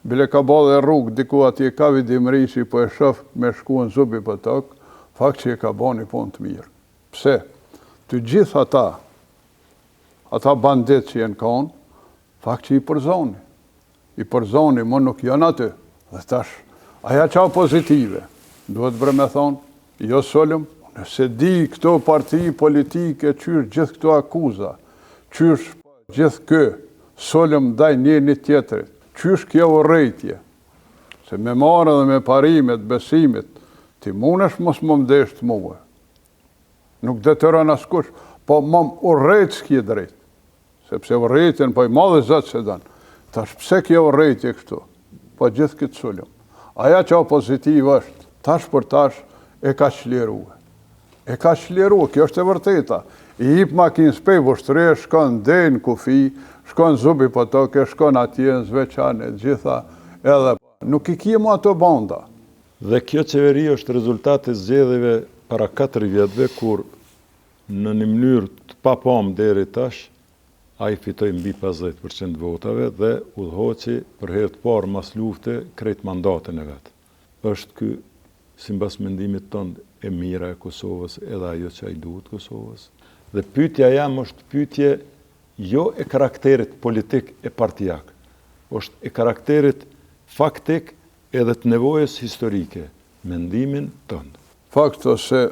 Bile ka bo dhe rrugë, diku atje ka vidimri që po e shoh me shku në zubi për tokë, fakt që e ka bo një punë të mirë. Pse? Të gjithë ata bandit që jenë konë, fakt që i përzoni. I përzoni, më nuk janë aty. Dhe tash, aja qa pozitive, duhet bre me thonë, jo solëm, nëse di këto parti politike, qysh gjithë këto akuza, qysh gjithë kë, solëm daj një tjetërit, qysh kjo urrejtje, se me marë dhe me parimet, besimit, ti munesh mos më mdesht muë. Nuk detyron askush, po më urrejt s'kje drejt. Sepse urrejtjen po i madhe zëtë se danë. Tash pse kjo urrejtje kështu? Po gjithë këtë sulëm. Aja që pozitiv është, tash për tash e ka çliruar. E ka çliruar, kjo është e vërteta. I hip makinës pej vështre, shkon dej në kufi, shkon zubi po toke, shkon atje në Zveçanë, gjitha, edhe nuk i kjemu ato banda. Dhe kjo qeveri është rezultat e zgjedhjeve para 4 vjetëve, kur në një mënyrë të papam deri tash, a i fitoj mbi 50% votave dhe udhëhoqi për herë të parë mas lufte krejt mandatën e vetë. Është ky, sipas mendimit tonë, e mira e Kosovës, edhe ajo që ai duhet Kosovës. Dhe pyetja jam është pyetje jo e karakterit politik e partijak, është e karakterit faktik edhe të nevojës historike, mendimin tonë. Fakto se,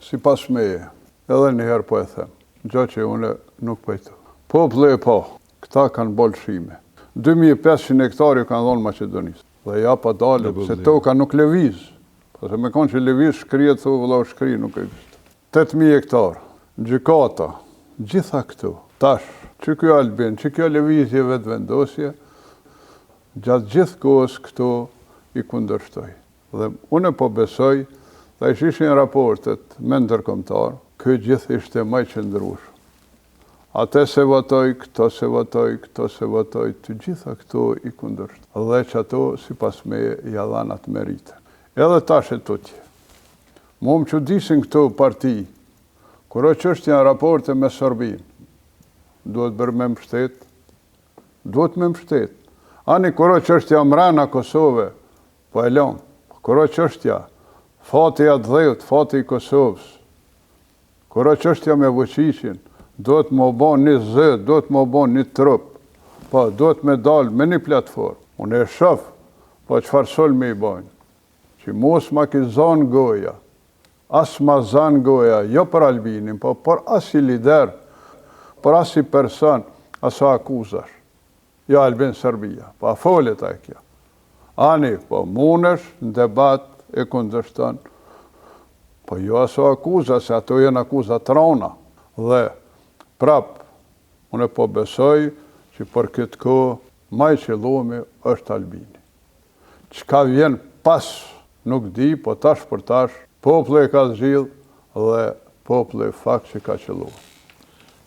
sipas meje, edhe njëherë po e them, gjë që une nuk pojto. Populli e po, këta kanë bolë shime. 2500 hektari kanë dhonë Maqedonisë. Dhe ja pa dalë, se toka nuk lëviz. Se me konë që lëviz shkrijet, thu vëllau shkri, nuk e kështë. 8000 hektarë, gjykata, gjitha këtu, tash, që kjo Albin, që kjo lëvizje vetë vendosje, gjatë gjithë kohës këtu i kundërshtoj. Dhe une po besoj, dhe ishin raportet me ndërkombëtar, kjo gjithë ishte maj qëndrushë. Ate se votoj, këto se votoj, këto se votoj, të gjitha këto i kundërsht. Dhe që ato, si pas me, jadhanat meritën. Edhe tash e tutje. Mu më që disin këto parti, kërë që është janë raporte me Serbinë, duhet bërë me mbështet, duhet me mbështet. Ani kërë që është janë mrena Kosove, po e lonë, kërë që është janë, fati i Adhëut, fati i Kosovës. Kura çështja me Vučićin, duhet më bon një zë, duhet më bon një trup, po duhet me dalë me një platformë. Unë e shoh, po çfarë sulmi i bojnë, që mos ma ki zanë goja, as ma zanë goja, jo për Albinin, po për as i lider, për as i person, as akuzash. Jo Albin Serbia, pa folet e kjo. Ani, po munesh në debat e kundërshton, po jo aso akuza, se ato jenë akuza trona. Dhe prap, unë po besoj që për këtë kohë, maj qëllumi është Albini. Çka vjen pas, nuk di, po tash për tash, populli e ka zgjidhur dhe populli fakt që ka qëlluar.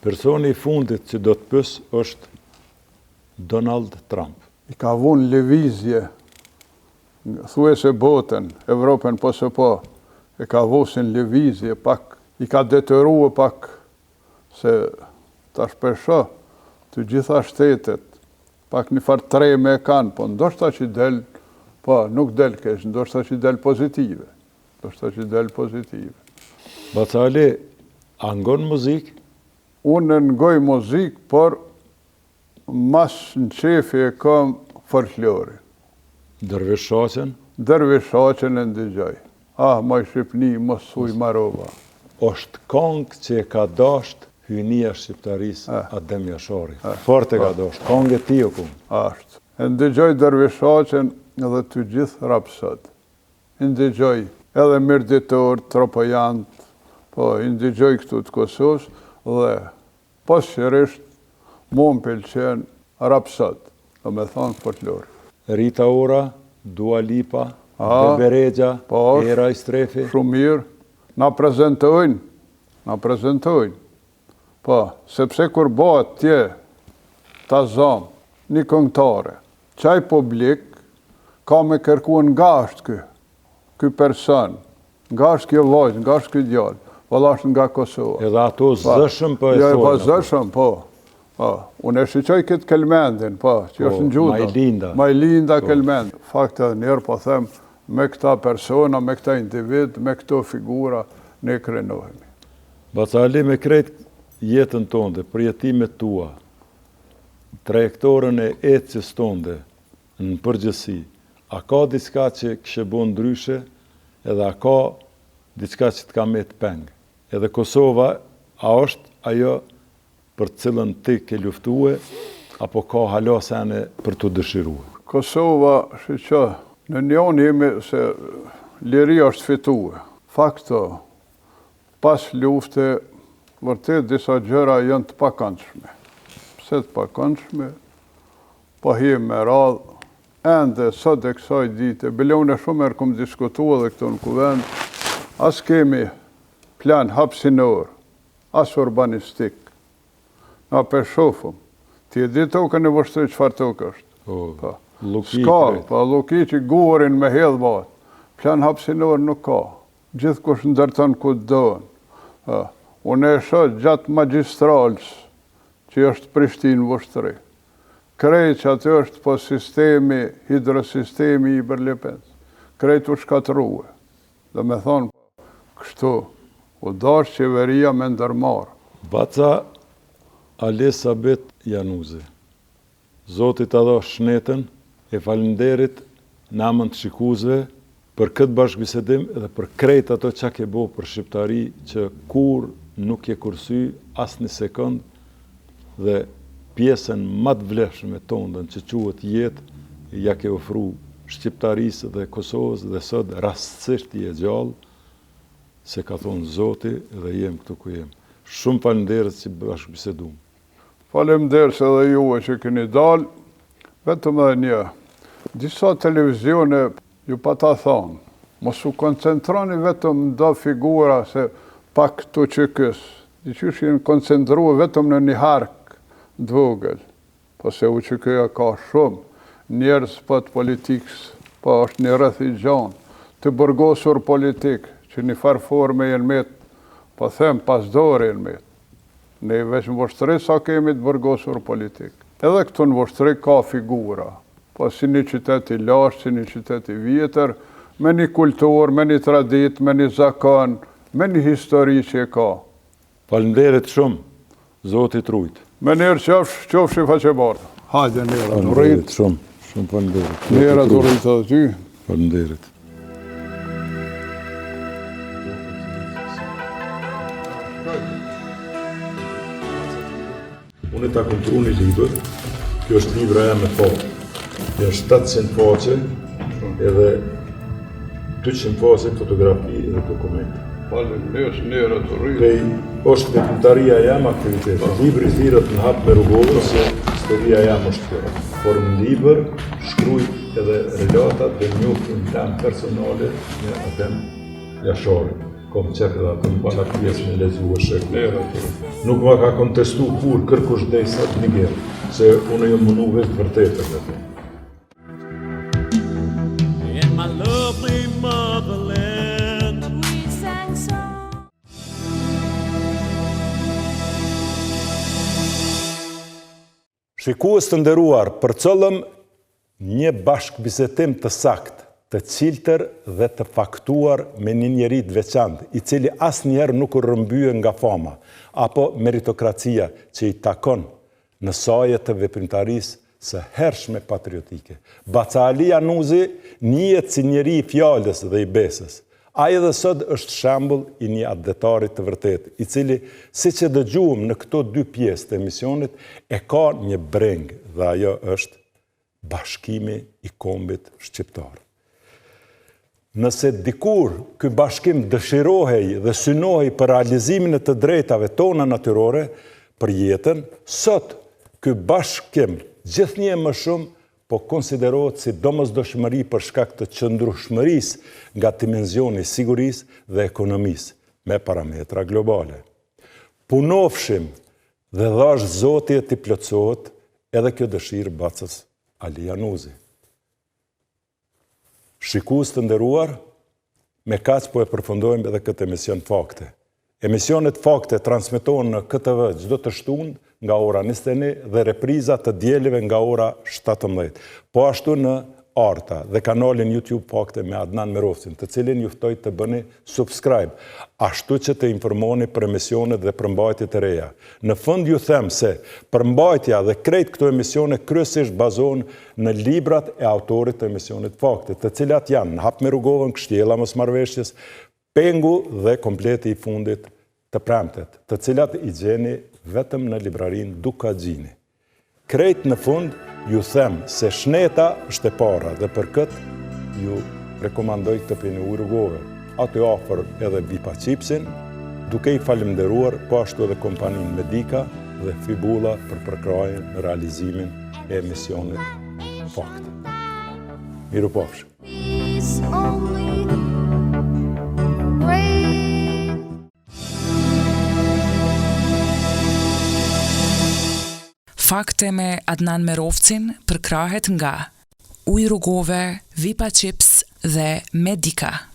Personi i fundit që do të pyes është Donald Trump. I ka vunë lëvizje, thuajse botën, Evropën po se po, e ka vosin lëvizje pak, i ka detyruar pak, se tash përsho të gjitha shtetet, pak një farë treme e kanë, po ndoshta që del, po nuk del keq, ndoshta që del pozitive. Bacali, a ngon muzik? Unë ngoj muzik, por mas në qefi e kam folklori. Dervish Shaqen? Dervish Shaqen e ndëgjoj. Moj Shqipni, mos thuj Marova. Është kong që e ka dasht hynia shqiptarisë Adem Jashari. Fort e ka dasht, kong e ti o kumë. Ashtë. E ndëgjoj Dervish Shaqen edhe të gjithë rapsat. Ndëgjoj edhe mirditor, tropojant, po ndëgjoj këtu të Kosovës dhe posqërisht mu më pëlqen rapsat, do me thonë folklor. Rita Ora, Dua Lipa, Beberegja, Era i Strefi. Shumë mirë, na prezentojnë. Po, sepse kur bëhet tje, ta zonë, një këngëtare, qaj publik, ka me kërkuan nga është ky person, nga është kjo vajzë, nga është kjo djallë, valla është nga Kosova. Edhe ato zëshëm po e thonë. Jo, po zëshëm, po. Unë e shqyqoj këtë kelmendin, që është në gjuda. Majlinda kelmend. Fakt edhe njerë, po them, me këta persona, me këta individ, me këto figura, ne krenohemi. Bacali, me krejt jetën tonde, përjetimet tua, trajektorën e ecjes tonde, në përgjësi, a ka diçka që kështë bo ndryshe, edhe a ka diçka që të ka me të pengë. Edhe Kosova, a është ajo për cilën ti ke luftue, apo ka halasene për të dëshirue? Kosova, shqyqo, në njën jemi se liria është fitue. Fakto, pas lufte, vërtet disa gjëra janë të pakëndshme. Pse të pakëndshme, po him me radhë, ende sot e kësaj dite, bilone shumë erë këmë diskutua dhe këto në kuvend, as kemi plan hapsinor, as urbanistik. Na përshofëm, ti e di tokën e vështëri qëfar tokë është. Ska, pa luki që gurin me hedhë batë, plan hapsinor nuk ka, gjithë kush ndërton ku të doën. Unë e shot gjatë magistralës, që është Prishtinë vështëri. Krejt që atë është po sistemi, hidrosistemi i Berlipens. Krejt u shkatruhe. Dhe me thonë, kështu, u dash qeveria me ndërmarë. Baca Elisabet Januzi, Zotit adho shnetën e falenderit në amën të shikuzve për këtë bashkëbisedim dhe për krejt ato që ke bo për shqiptari që kur nuk je kursy as një sekund dhe pjesën më të vlefshme tondën që quhet jetë ja ke ofru shqiptarisë dhe Kosovës dhe sot rastësisht i e gjallë se ka thonë Zoti dhe jem këtu ku jem. Shumë falenderët që bashkëbisedum. Falemderës edhe juve që keni dalë, vetëm edhe një. Disa televizione ju pa ta thonë, mos u koncentroni vetëm në do figura se pak këtu që kësë. Diqysh jenë koncentrua vetëm në një harkë dvogël, po se u që këja ka shumë, njerës për të politikës, po është një rrëth i gjanë, të burgosur politikë, që një farë forme jenë metë, po them pas dore jenë metë. Ne veç në vështëri sa kemi të burgosur politikë. Edhe këtu në vështëri ka figura, po si një qytet i lashtë, si një qytet i vjetër, me një kulturë, me një tradit, me një zakon, me një histori që e ka. Faleminderit shumë, Zoti trujt. Me njerë qofshi faqebartë. Hajde njerë të rritë. Faleminderit shumë faleminderit. Njerë të rritë të ty. Faleminderit. Unë ta kom tru një libër, kjo është libra e me faqe. Kjo është 700 faqe, edhe 200 faqe fotografi dhe dokumente. Faleminderit njerë të rritë. Pej është veprimtaria jam aktivitet. Libri thirët në hap me rrugovën se historia jam është kjo. Por në libër shkruj edhe relatat dhe njoftin tem personale në atem jashore. Kom qekë dhe atëm që pjesë me lezu e shekë. Nuk ma ka kontestu kur kërkush dhejsat një gjerë, se unë jë mundu vetë vërtetë të të. In my lovely motherland we sang songs. Shikues të nderuar, përcëllëm një bashkëbisetim të sakt, të ciltër dhe të faktuar me një njeri të veçantë, i cili asnjëherë nuk u rrëmbye nga fama, apo meritokracia që i takon në saje të veprimtarisë së hershme patriotike. Baca Ali Januzi njihet si njeri i fjalës dhe i besës. Ai edhe sot është shembull i një adetarit të vërtet, i cili, siç e dëgjuam në këto dy pjesë të emisionit, e ka një breng dhe ajo është bashkimi i kombit shqiptar. Nëse dikur ky bashkim dëshirohej dhe synohej për realizimin e të drejtave tona natyrore për jetën, sot ky bashkim gjithnjë më shumë po konsiderohet si domosdoshmëri për shkak të qëndrueshmërisë nga dimensioni i sigurisë dhe ekonomisë me parametra globale. Punofshim dhe dhash Zoti e t'i plotësohet edhe kjo dëshirë bacës Ali Januzi. Shikues të nderuar, me kaq po e përfundojmë edhe këtë emision Fakte. Emisionet Fakte transmetohen në KTV çdo të shtunë nga ora 21 dhe repriza të dielive nga ora 17. Po ashtu në Arta dhe kanalin YouTube Fakte me Adnan Merovcin, të cilin ju ftoj të bëni subscribe, ashtu që të informoni për emisionet dhe përmbajtjet e reja. Në fund ju them se përmbajtja dhe krejt këto emisione kryesisht bazohen në librat e autorit të emisionit Fakte, të cilat janë Në hap me rrugovën, Kështjella mosmarrveshjes, Pengu dhe kompleti i fundit të premtet, të cilat i gjeni vetëm në librarin Dukagjini. Krejt në fund ju them se shneta është e para dhe për këtë ju rekomandoj të pini ujë rrugove. Aty afër edhe Vipa Chipsin, duke i falemnderuar po ashtu edhe kompaninë Medika dhe Fibula për përkrahjen në realizimin e emisionit Fakte. Mirupafshim. Fakte me Adnan Merovcin përkrahet nga Ujë rrugove, Vipa Chips dhe Medika.